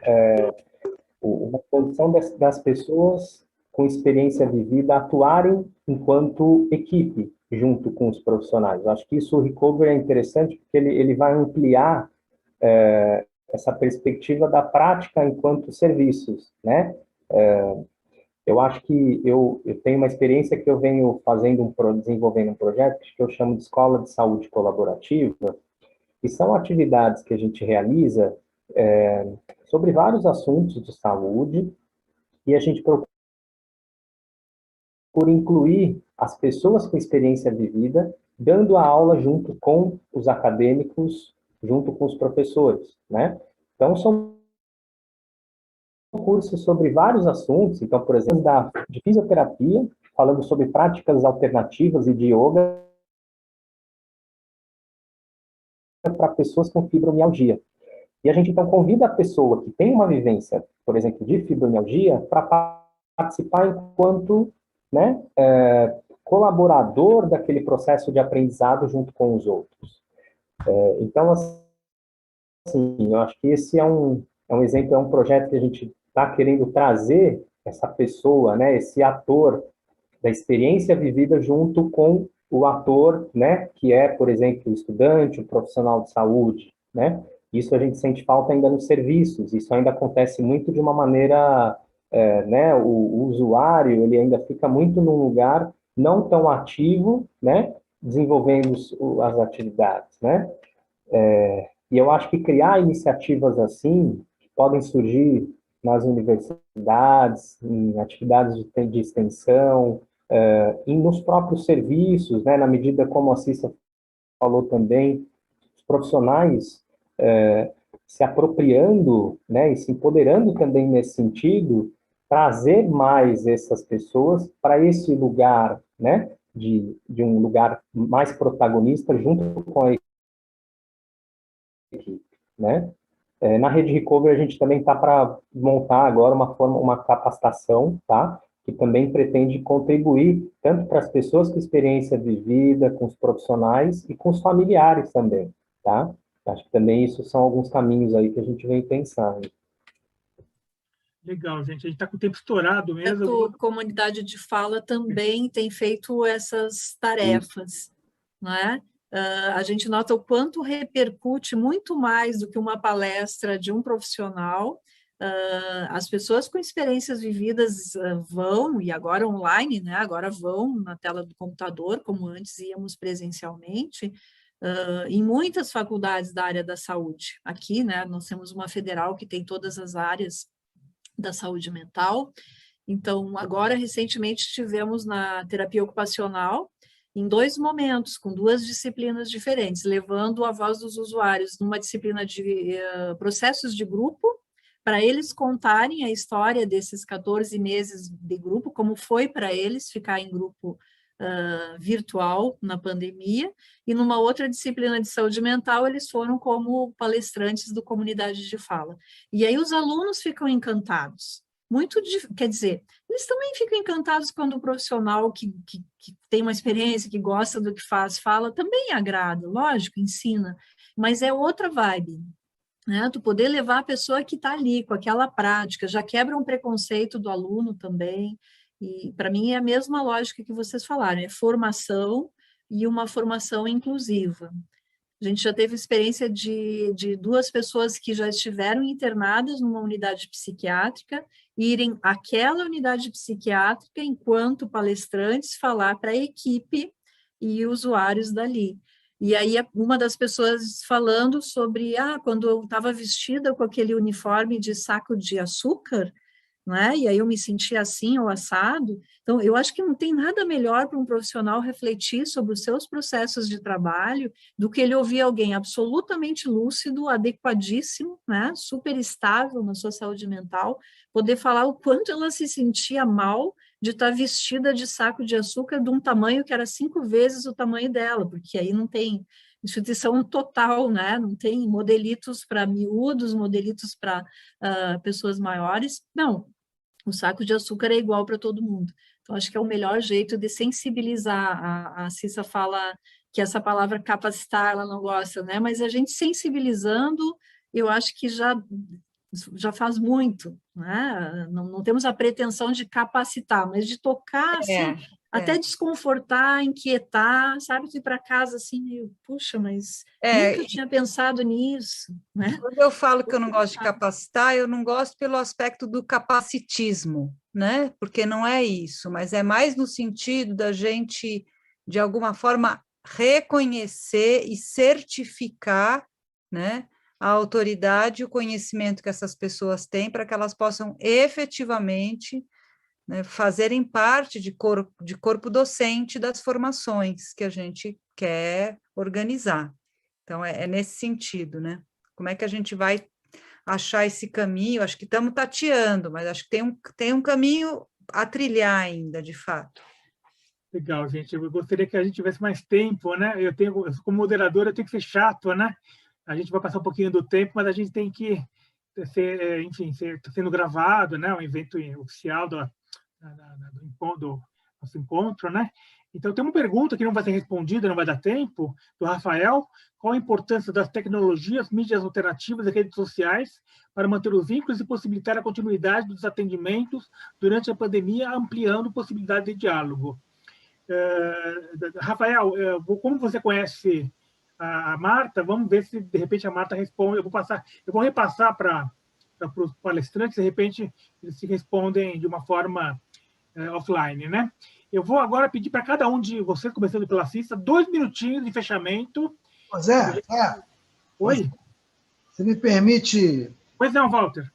uma condição das pessoas com experiência vivida atuarem enquanto equipe, junto com os profissionais. Acho que isso, o Recovery é interessante, porque ele vai ampliar essa perspectiva da prática enquanto serviços, né? Eu acho que eu tenho uma experiência que eu venho desenvolvendo um projeto que eu chamo de Escola de Saúde Colaborativa, e são atividades que a gente realiza sobre vários assuntos de saúde, e a gente procura incluir as pessoas com experiência vivida, dando a aula junto com os acadêmicos, junto com os professores, né? Então, são cursos sobre vários assuntos, então, por exemplo, de fisioterapia, falando sobre práticas alternativas e de yoga para pessoas com fibromialgia. E a gente, então, convida a pessoa que tem uma vivência, por exemplo, de fibromialgia, para participar enquanto, né, colaborador daquele processo de aprendizado junto com os outros. Então, assim, eu acho que esse é um exemplo, é um projeto que a gente está querendo trazer essa pessoa, né, esse ator da experiência vivida junto com o ator, né, que é, por exemplo, o estudante, o profissional de saúde, né? Isso a gente sente falta ainda nos serviços, isso ainda acontece muito de uma maneira, né, o usuário, ele ainda fica muito num lugar não tão ativo, né, desenvolvendo as atividades, né? E eu acho que criar iniciativas assim, que podem surgir nas universidades, em atividades de extensão, e nos próprios serviços, né, na medida como a Cissa falou também, os profissionais se apropriando, né, e se empoderando também nesse sentido, trazer mais essas pessoas para esse lugar, né, de um lugar mais protagonista junto com a equipe, né? Na Rede Recovery, a gente também está para montar agora uma capacitação, tá? Que também pretende contribuir tanto para as pessoas com experiência vivida, com os profissionais e com os familiares também, tá? Acho que também isso são alguns caminhos aí que a gente vem pensando. Legal, gente. A gente está com o tempo estourado mesmo. A comunidade de fala também tem feito essas tarefas, não é? A gente nota o quanto repercute muito mais do que uma palestra de um profissional. As pessoas com experiências vividas vão, e agora online, né? Agora vão na tela do computador, como antes íamos presencialmente, em muitas faculdades da área da saúde. Aqui, né, nós temos uma federal que tem todas as áreas da saúde mental. Então, agora, recentemente, tivemos na terapia ocupacional, em 2 momentos, com 2 disciplinas diferentes, levando a voz dos usuários numa disciplina de processos de grupo, para eles contarem a história desses 14 meses de grupo, como foi para eles ficar em grupo virtual na pandemia, e numa outra disciplina de saúde mental, eles foram como palestrantes do Comunidade de Fala. E aí os alunos ficam encantados. Quer dizer, eles também ficam encantados quando o profissional que tem uma experiência, que gosta do que faz, fala, também agrada, lógico, ensina, mas é outra vibe, né? Tu poder levar a pessoa que está ali, com aquela prática, já quebra um preconceito do aluno também, e para mim é a mesma lógica que vocês falaram, é formação e uma formação inclusiva. A gente já teve experiência de 2 pessoas que já estiveram internadas numa unidade psiquiátrica, irem àquela unidade psiquiátrica enquanto palestrantes falar para a equipe e usuários dali. E aí uma das pessoas falando sobre, quando eu estava vestida com aquele uniforme de saco de açúcar, né? E aí eu me senti assim, ou assado. Então, eu acho que não tem nada melhor para um profissional refletir sobre os seus processos de trabalho do que ele ouvir alguém absolutamente lúcido, adequadíssimo, né? Super estável na sua saúde mental, poder falar o quanto ela se sentia mal de estar vestida de saco de açúcar de um tamanho que era 5 vezes o tamanho dela, porque aí não tem instituição total, né? Não tem modelitos para miúdos, modelitos para pessoas maiores. Não, o saco de açúcar é igual para todo mundo. Então, acho que é o melhor jeito de sensibilizar. A Cissa fala que essa palavra capacitar, ela não gosta, né? Mas a gente sensibilizando, eu acho que já faz muito, né? Não temos a pretensão de capacitar, mas de tocar, assim, até desconfortar, inquietar, sabe? Tu ir para casa assim, meio, puxa, mas nunca tinha pensado nisso, né? Quando eu falo que eu não gosto de capacitar, eu não gosto pelo aspecto do capacitismo, né? Porque não é isso, mas é mais no sentido da gente, de alguma forma, reconhecer e certificar, né, a autoridade e o conhecimento que essas pessoas têm para que elas possam efetivamente, né, fazerem parte de corpo docente das formações que a gente quer organizar. Então, é nesse sentido, né? Como é que a gente vai achar esse caminho? Acho que estamos tateando, mas acho que tem um caminho a trilhar ainda, de fato. Legal, gente. Eu gostaria que a gente tivesse mais tempo, né? Como moderador, eu tenho que ser chato, né? A gente vai passar um pouquinho do tempo, mas a gente tem que enfim, tá sendo gravado, né? Um evento oficial do nosso encontro, né? Então, tem uma pergunta que não vai ser respondida, não vai dar tempo, do Rafael. Qual a importância das tecnologias, mídias alternativas e redes sociais para manter os vínculos e possibilitar a continuidade dos atendimentos durante a pandemia, ampliando possibilidade de diálogo? Rafael, como você conhece a Marta, vamos ver se, de repente, a Marta responde. Eu vou repassar para os palestrantes, de repente, eles se respondem de uma forma offline, né? Eu vou agora pedir para cada um de vocês, começando pela Cissa, 2 minutinhos de fechamento. Zé, Oi? você me permite Pois não, Walter.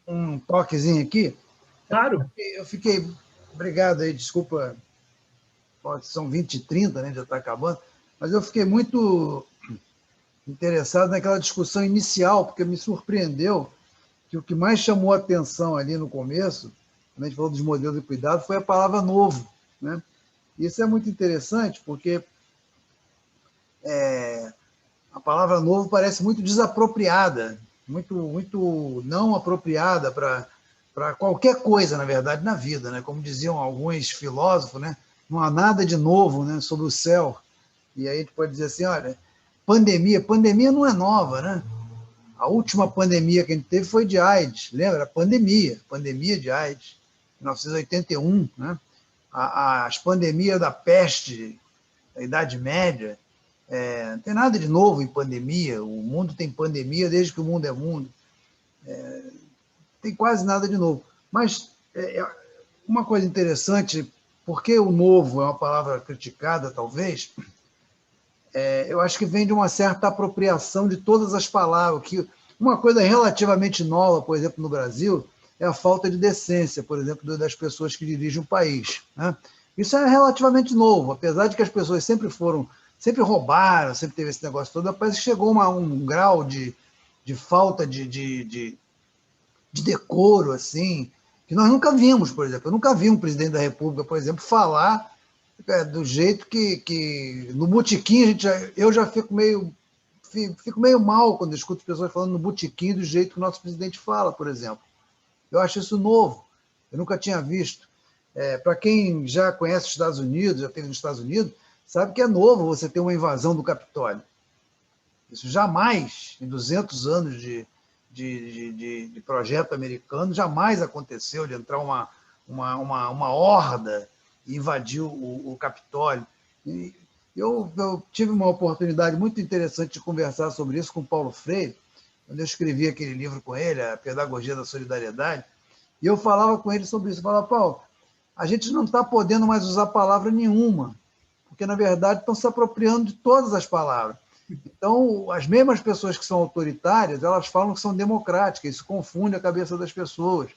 um toquezinho aqui? Claro. Eu fiquei... Obrigado aí, desculpa, são 20h30, né, já está acabando, mas eu fiquei muito interessado naquela discussão inicial, porque me surpreendeu que o que mais chamou a atenção ali no começo, quando a gente falou dos modelos de cuidado, foi a palavra novo, né? E isso é muito interessante, porque a palavra novo parece muito desapropriada, muito não apropriada para qualquer coisa, na verdade, na vida, né? Como diziam alguns filósofos, né? Não há nada de novo, né, sob o céu. E aí a gente pode dizer assim, olha, pandemia não é nova, né? A última pandemia que a gente teve foi de AIDS, lembra? Pandemia de AIDS, 1981, né? As pandemias da peste, da Idade Média, não tem nada de novo em pandemia, o mundo tem pandemia desde que o mundo é mundo, tem quase nada de novo. Mas uma coisa interessante, porque o novo é uma palavra criticada, talvez, eu acho que vem de uma certa apropriação de todas as palavras, que uma coisa relativamente nova, por exemplo, no Brasil, é a falta de decência, por exemplo, das pessoas que dirigem o país, né? Isso é relativamente novo, apesar de que as pessoas sempre roubaram, sempre teve esse negócio todo, parece que chegou a um grau de falta de decoro, assim, que nós nunca vimos, por exemplo. Eu nunca vi um presidente da República, por exemplo, falar do jeito que no botequim eu já fico meio mal quando eu escuto pessoas falando no botequim do jeito que o nosso presidente fala, por exemplo. Eu acho isso novo, eu nunca tinha visto. Para quem já conhece os Estados Unidos, já esteve nos Estados Unidos, sabe que é novo você ter uma invasão do Capitólio. Isso jamais, em 200 anos de projeto americano, jamais aconteceu de entrar uma horda e invadir o Capitólio. E eu tive uma oportunidade muito interessante de conversar sobre isso com Paulo Freire, quando eu escrevi aquele livro com ele, A Pedagogia da Solidariedade, e eu falava com ele sobre isso. Eu falava, Paulo, a gente não está podendo mais usar palavra nenhuma, porque, na verdade, estão se apropriando de todas as palavras. Então, as mesmas pessoas que são autoritárias, elas falam que são democráticas, isso confunde a cabeça das pessoas.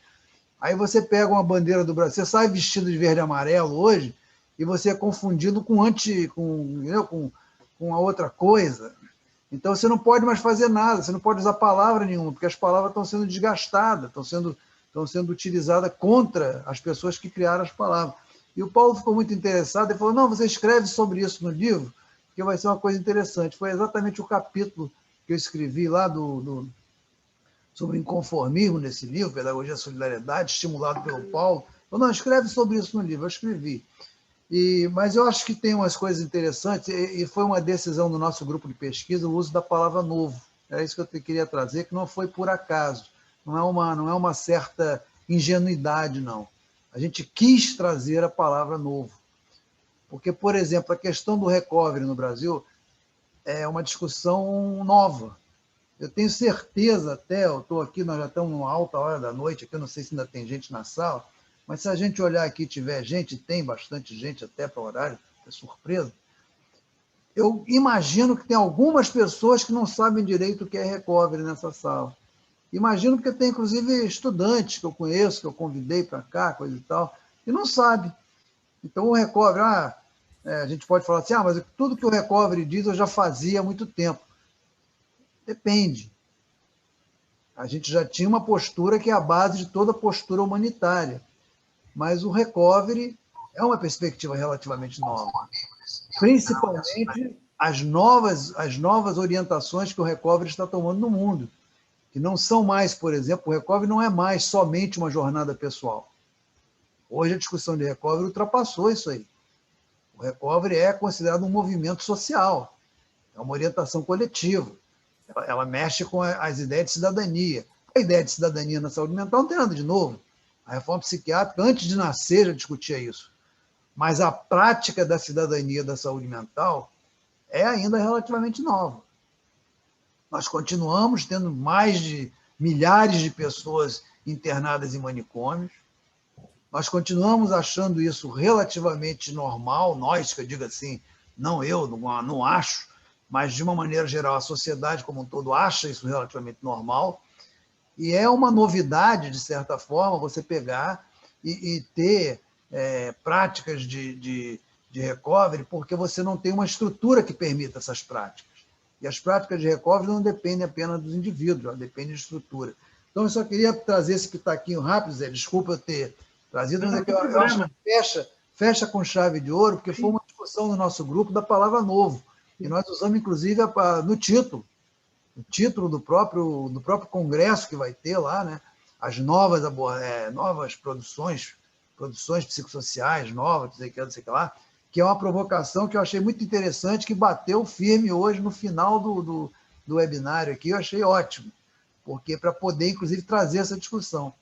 Aí você pega uma bandeira do Brasil, você sai vestido de verde e amarelo hoje, e você é confundido com a outra coisa. Então, você não pode mais fazer nada, você não pode usar palavra nenhuma, porque as palavras estão sendo desgastadas, estão sendo utilizadas contra as pessoas que criaram as palavras. E o Paulo ficou muito interessado, ele falou, não, você escreve sobre isso no livro, que vai ser uma coisa interessante. Foi exatamente o capítulo que eu escrevi lá sobre inconformismo nesse livro, Pedagogia da Solidariedade, estimulado pelo Paulo, Falou, não, escreve sobre isso no livro. Eu escrevi. Mas eu acho que tem umas coisas interessantes, e foi uma decisão do nosso grupo de pesquisa o uso da palavra novo. Era isso que eu queria trazer, que não foi por acaso, não é uma certa ingenuidade, não. A gente quis trazer a palavra novo. Porque, por exemplo, a questão do recovery no Brasil é uma discussão nova. Eu tenho certeza até, eu estou aqui, nós já estamos numa alta hora da noite, aqui eu não sei se ainda tem gente na sala, mas se a gente olhar aqui e tiver gente, tem bastante gente até para o horário, é surpresa, eu imagino que tem algumas pessoas que não sabem direito o que é recovery nessa sala. Imagino que tem, inclusive, estudantes que eu conheço, que eu convidei para cá, coisa e tal, e não sabem. Então, o recovery, a gente pode falar assim, mas tudo que o recovery diz eu já fazia há muito tempo. Depende. A gente já tinha uma postura que é a base de toda postura humanitária, mas o recovery é uma perspectiva relativamente nova. Principalmente as novas orientações que o recovery está tomando no mundo, que não são mais, por exemplo, o recovery não é mais somente uma jornada pessoal. Hoje a discussão de recovery ultrapassou isso aí. O recovery é considerado um movimento social, é uma orientação coletiva. Ela mexe com as ideias de cidadania. A ideia de cidadania na saúde mental não tem nada de novo. A reforma psiquiátrica, antes de nascer, já discutia isso. Mas a prática da cidadania da saúde mental é ainda relativamente nova. Nós continuamos tendo mais de milhares de pessoas internadas em manicômios. Nós continuamos achando isso relativamente normal, nós, que eu digo assim, não eu, não acho, mas de uma maneira geral a sociedade como um todo acha isso relativamente normal. E é uma novidade, de certa forma, você pegar e ter práticas de recovery, porque você não tem uma estrutura que permita essas práticas. E as práticas de recovery não dependem apenas dos indivíduos, elas dependem de estrutura. Então, eu só queria trazer esse pitaquinho rápido, Zé, desculpa eu ter trazido, mas é que eu acho que fecha com chave de ouro, porque foi uma discussão no nosso grupo da palavra novo, e nós usamos, inclusive, no título, o título do próprio congresso que vai ter lá, né? As novas produções psicossociais novas, não sei o que lá, que é uma provocação que eu achei muito interessante, que bateu firme hoje no final do webinário aqui, eu achei ótimo, porque para poder, inclusive, trazer essa discussão.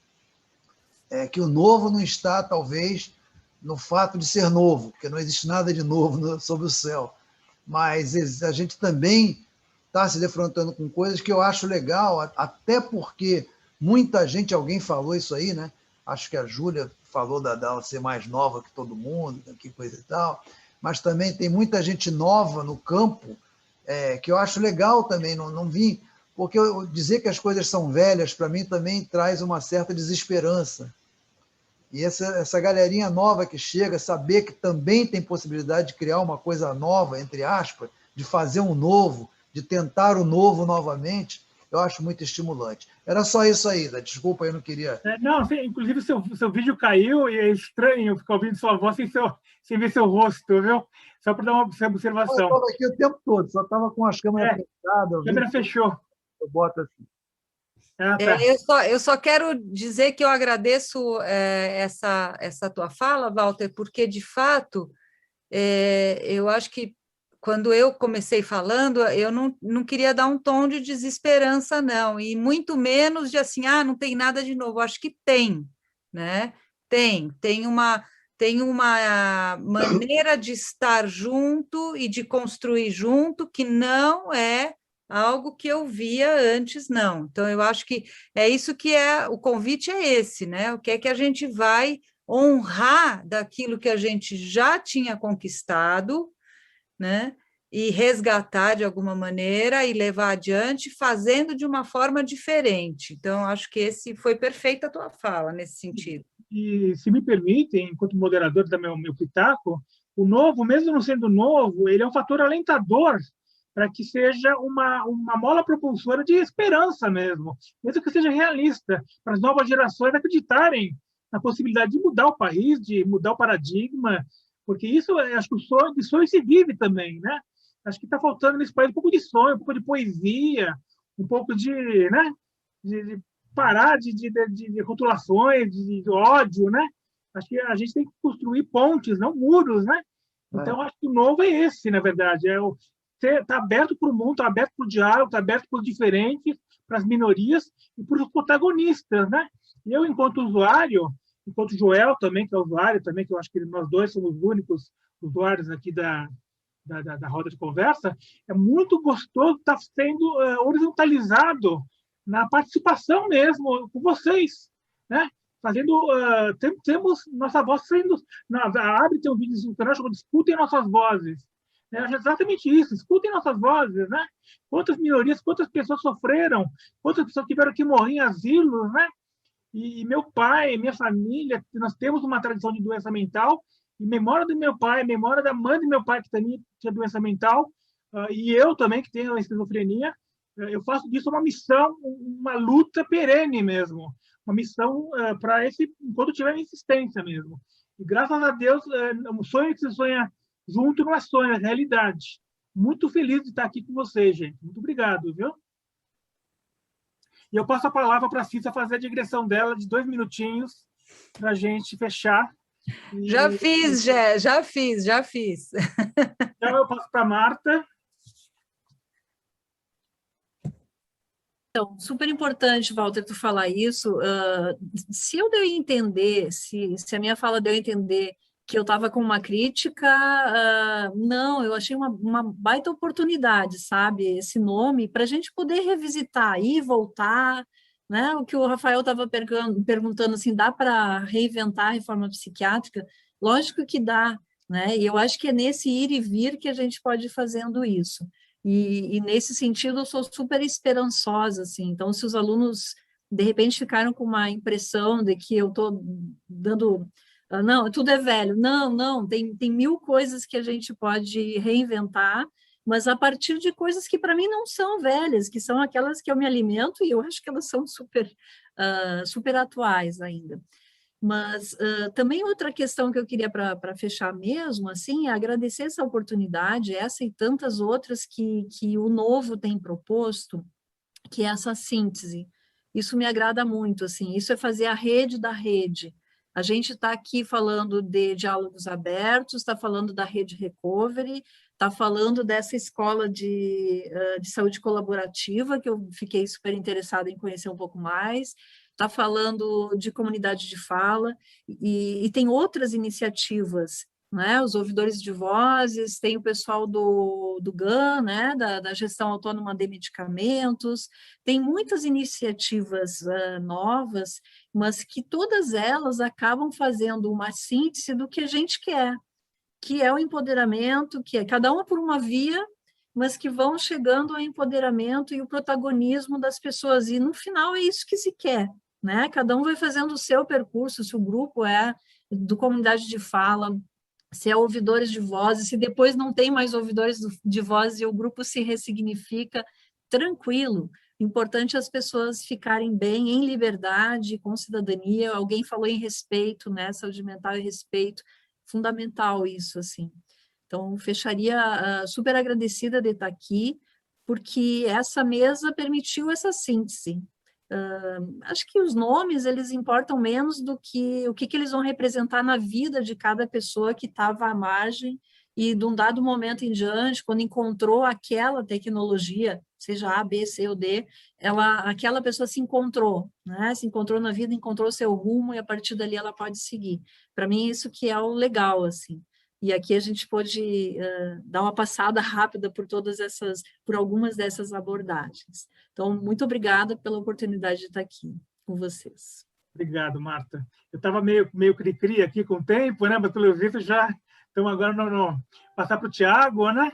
Que o novo não está, talvez, no fato de ser novo, porque não existe nada de novo sob o céu, mas a gente também está se defrontando com coisas que eu acho legal, até porque muita gente, alguém falou isso aí, né? Acho que a Júlia falou dela ser mais nova que todo mundo, que coisa e tal, mas também tem muita gente nova no campo, que eu acho legal também, não vim, porque dizer que as coisas são velhas, para mim, também traz uma certa desesperança. E essa galerinha nova que chega, saber que também tem possibilidade de criar uma coisa nova, entre aspas, de fazer um novo, de tentar o novo novamente, eu acho muito estimulante. Era só isso aí, Zé. Desculpa, eu não queria... Não, inclusive seu vídeo caiu e é estranho ficar ouvindo sua voz sem ver seu rosto, viu? Só para dar uma observação. Eu estava aqui o tempo todo, só estava com as câmeras fechadas. A câmera fechou. Eu boto assim. Tá. Eu só quero dizer que eu agradeço essa tua fala, Walter, porque, de fato, eu acho que quando eu comecei falando, eu não queria dar um tom de desesperança, não, e muito menos de assim, não tem nada de novo. Acho que tem, né? Tem uma maneira de estar junto e de construir junto que não é algo que eu via antes, não. Então, eu acho que é isso que o convite é esse, né? O que é que a gente vai honrar daquilo que a gente já tinha conquistado, né? E resgatar de alguma maneira e levar adiante, fazendo de uma forma diferente. Então, acho que esse foi perfeita a tua fala nesse sentido. E, se me permitem, enquanto moderador do meu pitaco, o novo, mesmo não sendo novo, ele é um fator alentador para que seja uma mola propulsora de esperança mesmo que seja realista, para as novas gerações acreditarem na possibilidade de mudar o país, de mudar o paradigma, porque isso, acho que o sonho se vive também, né? Acho que está faltando nesse país um pouco de sonho, um pouco de poesia, um pouco de parar de rotulações, de ódio, né? Acho que a gente tem que construir pontes, não muros, né? Então, acho que o novo é esse, na verdade, está aberto para o mundo, está aberto para o diálogo, está aberto para os diferentes, para as minorias e para os protagonistas, né? E eu, enquanto usuário, enquanto Joel também, que é usuário também, que eu acho que nós dois somos os únicos usuários aqui da roda de conversa, é muito gostoso estar sendo horizontalizado na participação mesmo com vocês, né? Fazendo, temos nossa voz sendo, a Abre tem um vídeo no canal chamado Escutem Nossas Vozes, né? É exatamente isso, escutem nossas vozes, né? Quantas minorias, quantas pessoas sofreram, quantas pessoas tiveram que morrer em asilos, né? E meu pai, minha família, nós temos uma tradição de doença mental, em memória do meu pai, em memória da mãe do meu pai, que também tinha doença mental, e eu também, que tenho esquizofrenia, eu faço disso uma missão, uma luta perene mesmo, uma missão para esse, enquanto tiver insistência mesmo. E graças a Deus, um sonho que se sonha junto não é sonho, é realidade. Muito feliz de estar aqui com vocês, gente. Muito obrigado, viu? E eu passo a palavra para a Cissa fazer a digressão dela de 2 minutinhos para a gente fechar. Já fiz, Gé, já fiz. Então, eu passo para a Marta. Então, super importante, Walter, tu falar isso. Se eu deu a entender, se a minha fala deu a entender que eu estava com uma crítica, não, eu achei uma baita oportunidade, sabe? Esse nome, para a gente poder revisitar e voltar, né? O que o Rafael estava perguntando, assim, dá para reinventar a reforma psiquiátrica? Lógico que dá, né? E eu acho que é nesse ir e vir que a gente pode ir fazendo isso. E nesse sentido, eu sou super esperançosa, assim. Então, se os alunos, de repente, ficaram com uma impressão de que eu estou dando... não, tudo é velho. Não, tem 1000 coisas que a gente pode reinventar, mas a partir de coisas que, para mim, não são velhas, que são aquelas que eu me alimento, e eu acho que elas são super atuais ainda. Mas também outra questão que eu queria para fechar mesmo, assim, é agradecer essa oportunidade, essa e tantas outras que o novo tem proposto, que é essa síntese. Isso me agrada muito, assim, isso é fazer a rede da rede. A gente está aqui falando de diálogos abertos, está falando da rede recovery, está falando dessa escola de saúde colaborativa, que eu fiquei super interessada em conhecer um pouco mais, está falando de comunidade de fala, e tem outras iniciativas, né? Os ouvidores de vozes, tem o pessoal do GAN, né? da Gestão Autônoma de Medicamentos, tem muitas iniciativas novas, mas que todas elas acabam fazendo uma síntese do que a gente quer, que é o empoderamento, que é cada uma por uma via, mas que vão chegando ao empoderamento e o protagonismo das pessoas, e no final é isso que se quer, né? Cada um vai fazendo o seu percurso, se o grupo é do comunidade de fala, se é ouvidores de vozes, se depois não tem mais ouvidores de vozes e o grupo se ressignifica, tranquilo. Importante as pessoas ficarem bem, em liberdade, com cidadania. Alguém falou em respeito, né? Saúde mental e respeito. Fundamental isso, assim. Então, fecharia super agradecida de estar aqui, porque essa mesa permitiu essa síntese. Acho que os nomes, eles importam menos do que o que eles vão representar na vida de cada pessoa que estava à margem e de um dado momento em diante, quando encontrou aquela tecnologia, seja A, B, C ou D, aquela pessoa se encontrou, né? Se encontrou na vida, encontrou seu rumo e a partir dali ela pode seguir. Para mim, isso que é o legal, assim. E aqui a gente pode dar uma passada rápida por algumas dessas abordagens. Então, muito obrigada pela oportunidade de estar aqui com vocês. Obrigado, Marta. Eu estava meio cri-cri aqui com o tempo, né? Mas pelo visto já estamos agora no passar para o Tiago, né?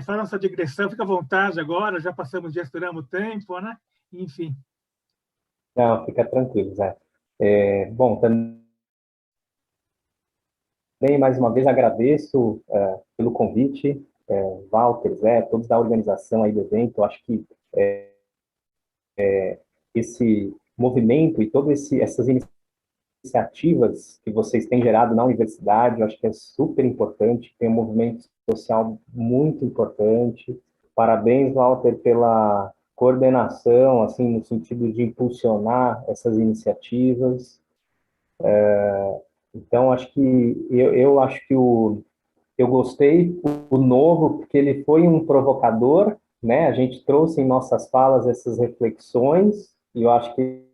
Faz nossa digressão, fica à vontade agora, já estouramos o tempo, né? Enfim. Não, fica tranquilo, Zé. Bom, também mais uma vez agradeço pelo convite, Walter, Zé, todos da organização aí do evento. Eu acho que esse movimento e todas essas iniciativas que vocês têm gerado na universidade, eu acho que é super importante, tem um movimento social muito importante. Parabéns, Walter, pela coordenação, assim, no sentido de impulsionar essas iniciativas. Então, acho que eu acho que eu gostei o novo, porque ele foi um provocador, né? A gente trouxe em nossas falas essas reflexões, e eu acho que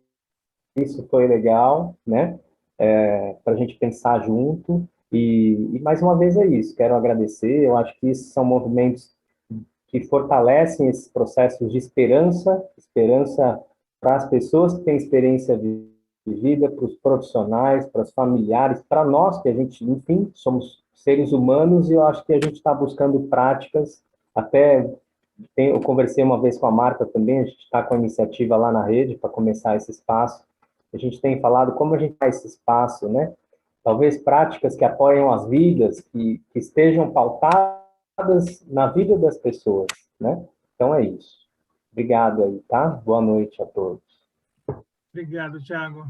isso foi legal, né? Para a gente pensar junto. E mais uma vez é isso, quero agradecer. Eu acho que esses são movimentos que fortalecem esses processos de esperança, esperança para as pessoas que têm experiência de vida, para os profissionais, para os familiares, para nós, que a gente, enfim, somos seres humanos, e eu acho que a gente está buscando práticas, até eu conversei uma vez com a Marta também, a gente está com a iniciativa lá na rede para começar esse espaço, a gente tem falado como a gente faz esse espaço, né? Talvez práticas que apoiam as vidas, que estejam pautadas na vida das pessoas, né? Então é isso. Obrigado aí, tá? Boa noite a todos. Obrigado, Tiago.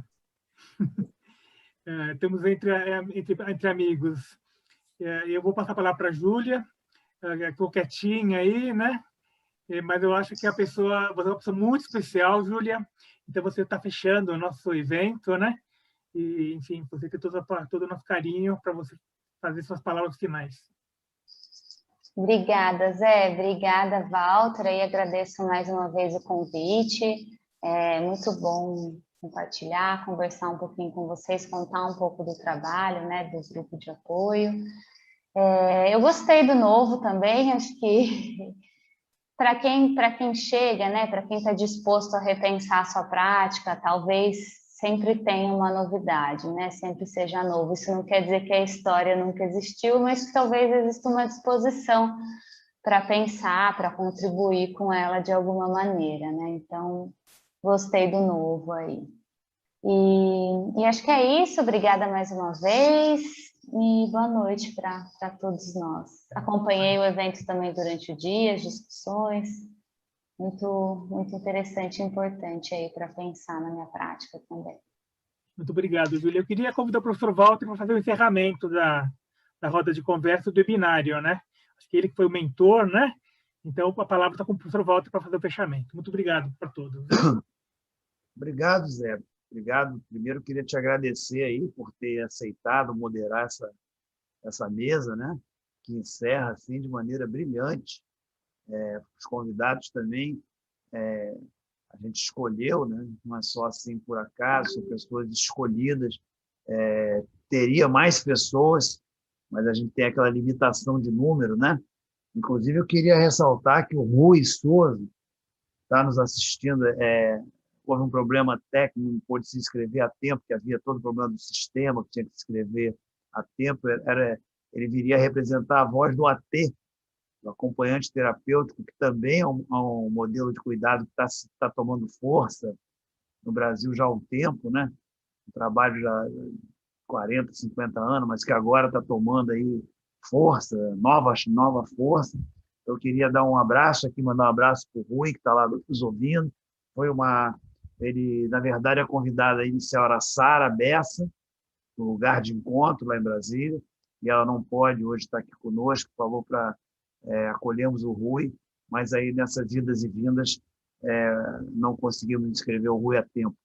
Estamos entre amigos. Eu vou passar a palavra para a Júlia, que ficou quietinha aí, né? Mas eu acho que você é uma pessoa muito especial, Júlia. Então, você está fechando o nosso evento, né? E, enfim, você tem todo o nosso carinho para você fazer suas palavras finais. Obrigada, Zé. Obrigada, Walter. E agradeço mais uma vez o convite. É muito bom compartilhar, conversar um pouquinho com vocês, contar um pouco do trabalho, né, do grupo de apoio. Eu gostei do novo também, acho que para quem chega, né, para quem está disposto a repensar a sua prática, talvez sempre tenha uma novidade, né, sempre seja novo. Isso não quer dizer que a história nunca existiu, mas que talvez exista uma disposição para pensar, para contribuir com ela de alguma maneira, né? Então, gostei do novo aí. E acho que é isso. Obrigada mais uma vez e boa noite para todos nós. Acompanhei o evento também durante o dia, as discussões. Muito interessante e importante aí para pensar na minha prática também. Muito obrigado, Júlia. Eu queria convidar o professor Walter para fazer o encerramento da roda de conversa do webinário, né? Acho que ele que foi o mentor, né? Então, a palavra está com o professor Walter para fazer o fechamento. Muito obrigado para todos. Obrigado, Zé. Obrigado. Primeiro, queria te agradecer aí por ter aceitado moderar essa mesa, né? Que encerra assim de maneira brilhante. Os convidados também a gente escolheu, né? Não é só assim por acaso, são pessoas escolhidas. Teria mais pessoas, mas a gente tem aquela limitação de número, né? Inclusive, eu queria ressaltar que o Rui Souza está nos assistindo. Houve um problema técnico, não pôde se inscrever a tempo, que havia todo o problema do sistema, que tinha que se inscrever a tempo. Ele viria representar a voz do AT, do acompanhante terapêutico, que também é um modelo de cuidado que está tomando força no Brasil já há um tempo, né? Um trabalho já 40, 50 anos, mas que agora está tomando aí força, nova força. Eu queria dar um abraço aqui, mandar um abraço para o Rui, que está lá nos ouvindo. Ele, na verdade, a convidada inicial era a Sara Bessa, no lugar de encontro lá em Brasília, e ela não pode hoje estar aqui conosco, falou para acolhermos o Rui, mas aí nessas idas e vindas não conseguimos inscrever o Rui a tempo.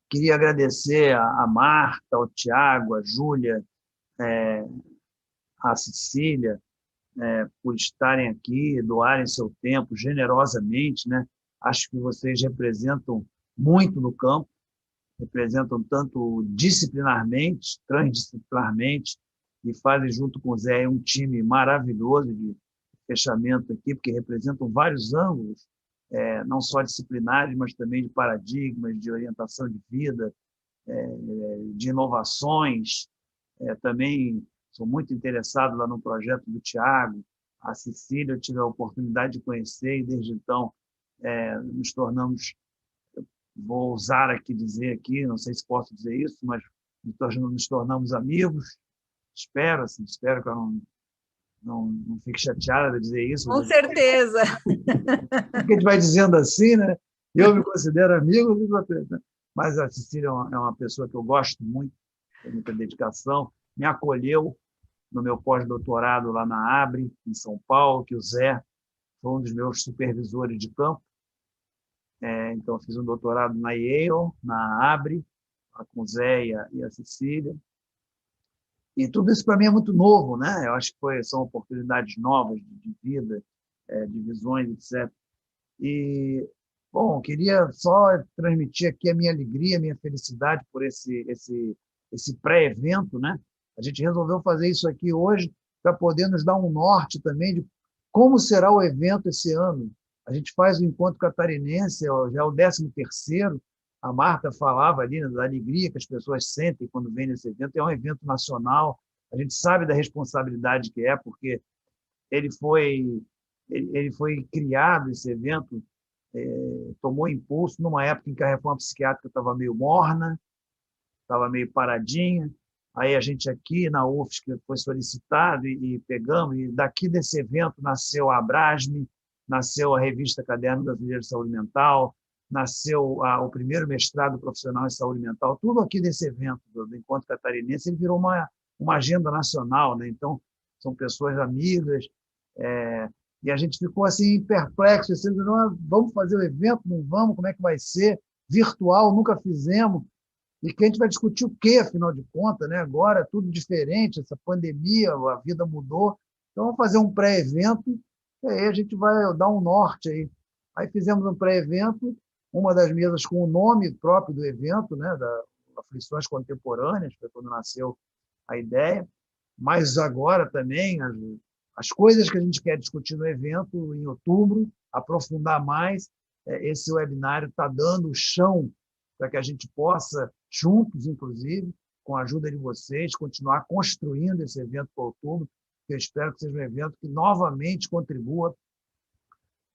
Queria agradecer a Marta, ao Tiago, a Júlia, a Cecília, por estarem aqui, doarem seu tempo generosamente, né? Acho que vocês representam muito no campo, representam tanto disciplinarmente, transdisciplinarmente, e fazem junto com o Zé um time maravilhoso de fechamento aqui, porque representam vários ângulos, não só disciplinares, mas também de paradigmas, de orientação de vida, de inovações. Também sou muito interessado lá no projeto do Tiago. A Cecília eu tive a oportunidade de conhecer e desde então nos tornamos, vou ousar aqui dizer aqui, não sei se posso dizer isso, mas nos tornamos amigos. Espero que eu não fique chateada de dizer isso. Com certeza. Porque a gente vai dizendo assim, né? Eu me considero amigo, mas a Cecília é uma pessoa que eu gosto muito, tem muita dedicação, me acolheu no meu pós-doutorado lá na ABRE, em São Paulo, que o Zé foi um dos meus supervisores de campo. Então, fiz um doutorado na Yale, na ABRE, com o Zé e a Cecília. E tudo isso para mim é muito novo, né? Eu acho que são oportunidades novas de vida, de visões, etc. E, bom, queria só transmitir aqui a minha alegria, a minha felicidade por esse pré-evento, né? A gente resolveu fazer isso aqui hoje para poder nos dar um norte também de como será o evento esse ano. A gente faz o Encontro Catarinense, já é o 13º. A Marta falava ali, né, da alegria que as pessoas sentem quando vêm nesse evento. É um evento nacional, a gente sabe da responsabilidade que é, porque ele foi criado, esse evento, tomou impulso numa época em que a reforma psiquiátrica estava meio morna, estava meio paradinha. Aí a gente aqui na UFSC foi solicitado e pegamos, e daqui desse evento nasceu a Abrasme, nasceu a revista Caderno Brasileiro de Saúde Mental, nasceu o primeiro mestrado profissional em saúde mental, tudo aqui desse evento do Encontro Catarinense. Ele virou uma agenda nacional, né? Então, são pessoas amigas, e a gente ficou assim perplexo, assim, não, vamos fazer o evento, não vamos, como é que vai ser? Virtual, nunca fizemos. E que a gente vai discutir o quê, afinal de contas, né? Agora é tudo diferente, essa pandemia, a vida mudou. Então, vamos fazer um pré-evento, e aí a gente vai dar um norte aí. Aí fizemos um pré-evento, uma das mesas com o nome próprio do evento, né? Da Aflições Contemporâneas, foi quando nasceu a ideia, mas agora também as coisas que a gente quer discutir no evento em outubro, aprofundar mais. Esse webinário está dando o chão para que a gente possa, juntos, inclusive, com a ajuda de vocês, continuar construindo esse evento para outubro, que eu espero que seja um evento que novamente contribua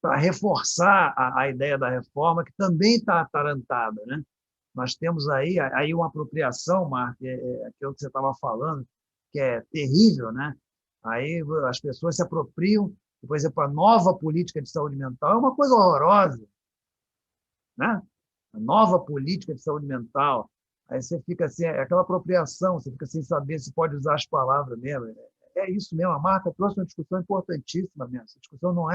para reforçar a ideia da reforma, que também está atarantada, né? Nós temos aí uma apropriação, Marco, aquilo que você estava falando, que é terrível, né? Aí as pessoas se apropriam, por exemplo, a nova política de saúde mental é uma coisa horrorosa, né? A nova política de saúde mental. Aí você fica assim, aquela apropriação, você fica sem saber se pode usar as palavras mesmo. É isso mesmo, a Marta trouxe uma discussão importantíssima mesmo. Essa discussão não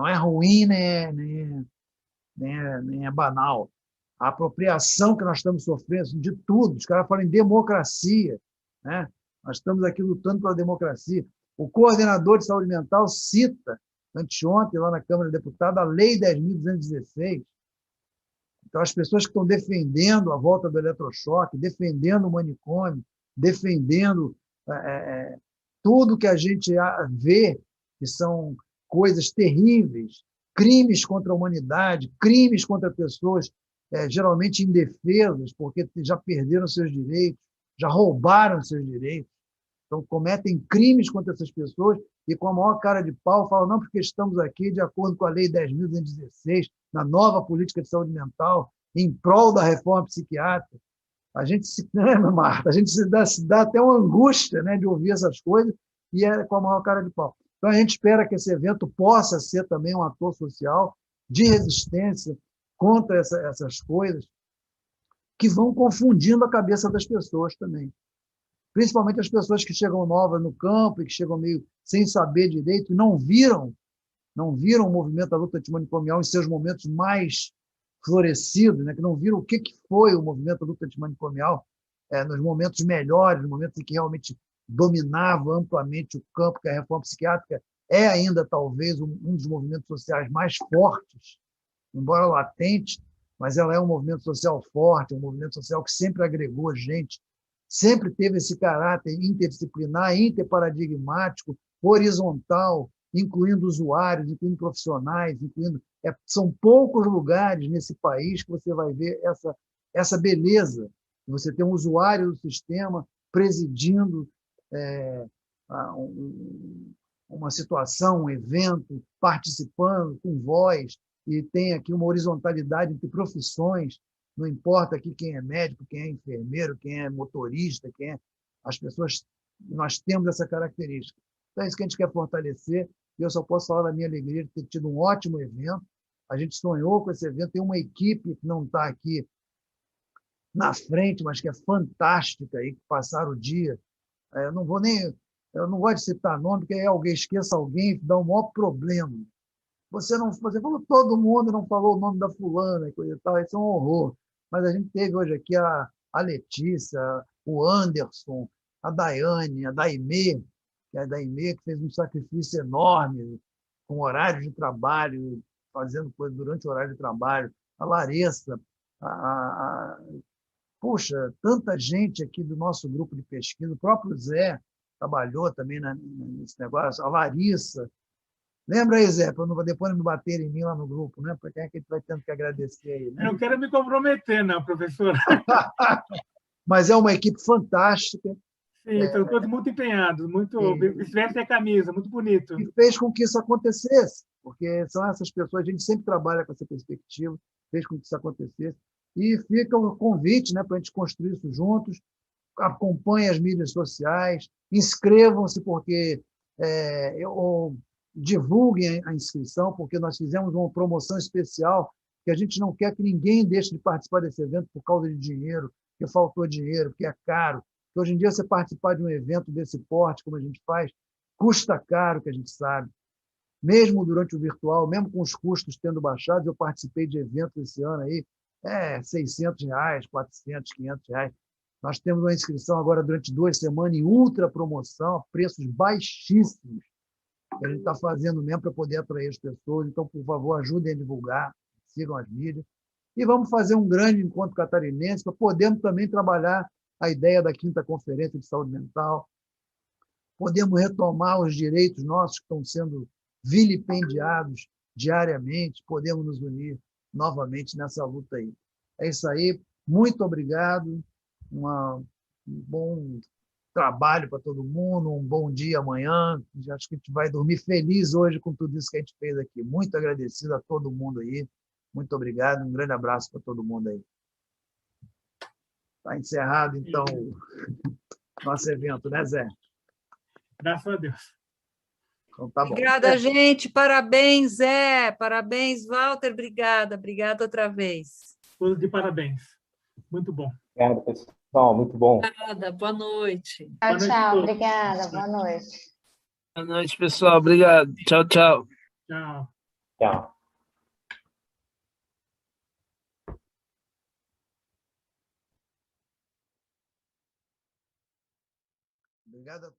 é ruim, nem é banal. A apropriação que nós estamos sofrendo de tudo, os caras falam em democracia, né? Nós estamos aqui lutando pela democracia. O coordenador de saúde mental cita, anteontem, lá na Câmara de Deputados, a Lei 10.216. Então, as pessoas que estão defendendo a volta do eletrochoque, defendendo o manicômio, defendendo tudo que a gente vê que são coisas terríveis, crimes contra a humanidade, crimes contra pessoas geralmente indefesas, porque já perderam seus direitos, já roubaram seus direitos. Então, cometem crimes contra essas pessoas e, com a maior cara de pau, falam, não, porque estamos aqui de acordo com a Lei 10.216, na nova política de saúde mental, em prol da reforma psiquiátrica. A gente se lembra, Marta, a gente se dá até uma angústia, né, de ouvir essas coisas, e é com a maior cara de pau. Então, a gente espera que esse evento possa ser também um ator social de resistência contra essas coisas que vão confundindo a cabeça das pessoas também. Principalmente as pessoas que chegam novas no campo e que chegam meio sem saber direito e não viram o movimento da luta antimanicomial em seus momentos mais florescidos, né? Que não viram o que foi o movimento da luta antimanicomial nos momentos melhores, nos momentos em que realmente dominava amplamente o campo, que a reforma psiquiátrica é ainda talvez um dos movimentos sociais mais fortes, embora latente, mas ela é um movimento social forte, um movimento social que sempre agregou gente, sempre teve esse caráter interdisciplinar, interparadigmático, horizontal, incluindo usuários, incluindo profissionais, são poucos lugares nesse país que você vai ver essa beleza. Você tem um usuário do sistema presidindo uma situação, um evento, participando com voz, e tem aqui uma horizontalidade entre profissões. Não importa aqui quem é médico, quem é enfermeiro, quem é motorista, as pessoas, nós temos essa característica. Então, é isso que a gente quer fortalecer, e eu só posso falar da minha alegria de ter tido um ótimo evento. A gente sonhou com esse evento, tem uma equipe que não está aqui na frente, mas que é fantástica, aí, que passaram o dia. Eu não gosto de citar nome, porque aí alguém esqueça alguém, dá um maior problema. Você falou todo mundo, não falou o nome da fulana, coisa e tal, isso é um horror. Mas a gente teve hoje aqui a Letícia, o Anderson, a Daiane, a Daimê, que fez um sacrifício enorme, com horário de trabalho, fazendo coisa durante o horário de trabalho, a Larissa, puxa, tanta gente aqui do nosso grupo de pesquisa, o próprio Zé trabalhou também nesse negócio, a Larissa. Lembra aí, Zé, para depois não me bater em mim lá no grupo, né? Porque é que a gente vai tendo que agradecer aí, né? Eu não quero me comprometer, não, professor. Mas é uma equipe fantástica. Sim, estão todos muito empenhados, muito vestem a camisa, muito bonito. E fez com que isso acontecesse, porque são essas pessoas, a gente sempre trabalha com essa perspectiva, fez com que isso acontecesse. E fica o convite, né, para a gente construir isso juntos. Acompanhem as mídias sociais, inscrevam-se, porque divulguem a inscrição, porque nós fizemos uma promoção especial, que a gente não quer que ninguém deixe de participar desse evento por causa de dinheiro, porque faltou dinheiro, porque é caro. Porque hoje em dia, você participar de um evento desse porte, como a gente faz, custa caro, que a gente sabe. Mesmo durante o virtual, mesmo com os custos tendo baixado, eu participei de eventos esse ano aí, R$600, 400, R$500. Nós temos uma inscrição agora durante 2 semanas em ultra promoção, preços baixíssimos, que a gente está fazendo mesmo para poder atrair as pessoas. Então, por favor, ajudem a divulgar, sigam as mídias. E vamos fazer um grande encontro catarinense para podermos também trabalhar a ideia da 5ª Conferência de Saúde Mental. Podemos retomar os direitos nossos que estão sendo vilipendiados diariamente, podemos nos unir novamente nessa luta aí. É isso aí, muito obrigado, um bom trabalho para todo mundo, um bom dia amanhã, acho que a gente vai dormir feliz hoje com tudo isso que a gente fez aqui. Muito agradecido a todo mundo aí, muito obrigado, um grande abraço para todo mundo aí. Está encerrado, então, o nosso evento, né, Zé? Graças a Deus. Então, tá bom. Obrigada, gente. Parabéns, Zé. Parabéns, Walter. Obrigada. Obrigada outra vez. Todos de parabéns. Muito bom. Obrigado, pessoal. Muito bom. Obrigada, boa noite. Tchau, tchau. Obrigada. Boa noite. Boa noite, pessoal. Obrigado. Tchau, tchau. Tchau. Tchau. Obrigado a todos.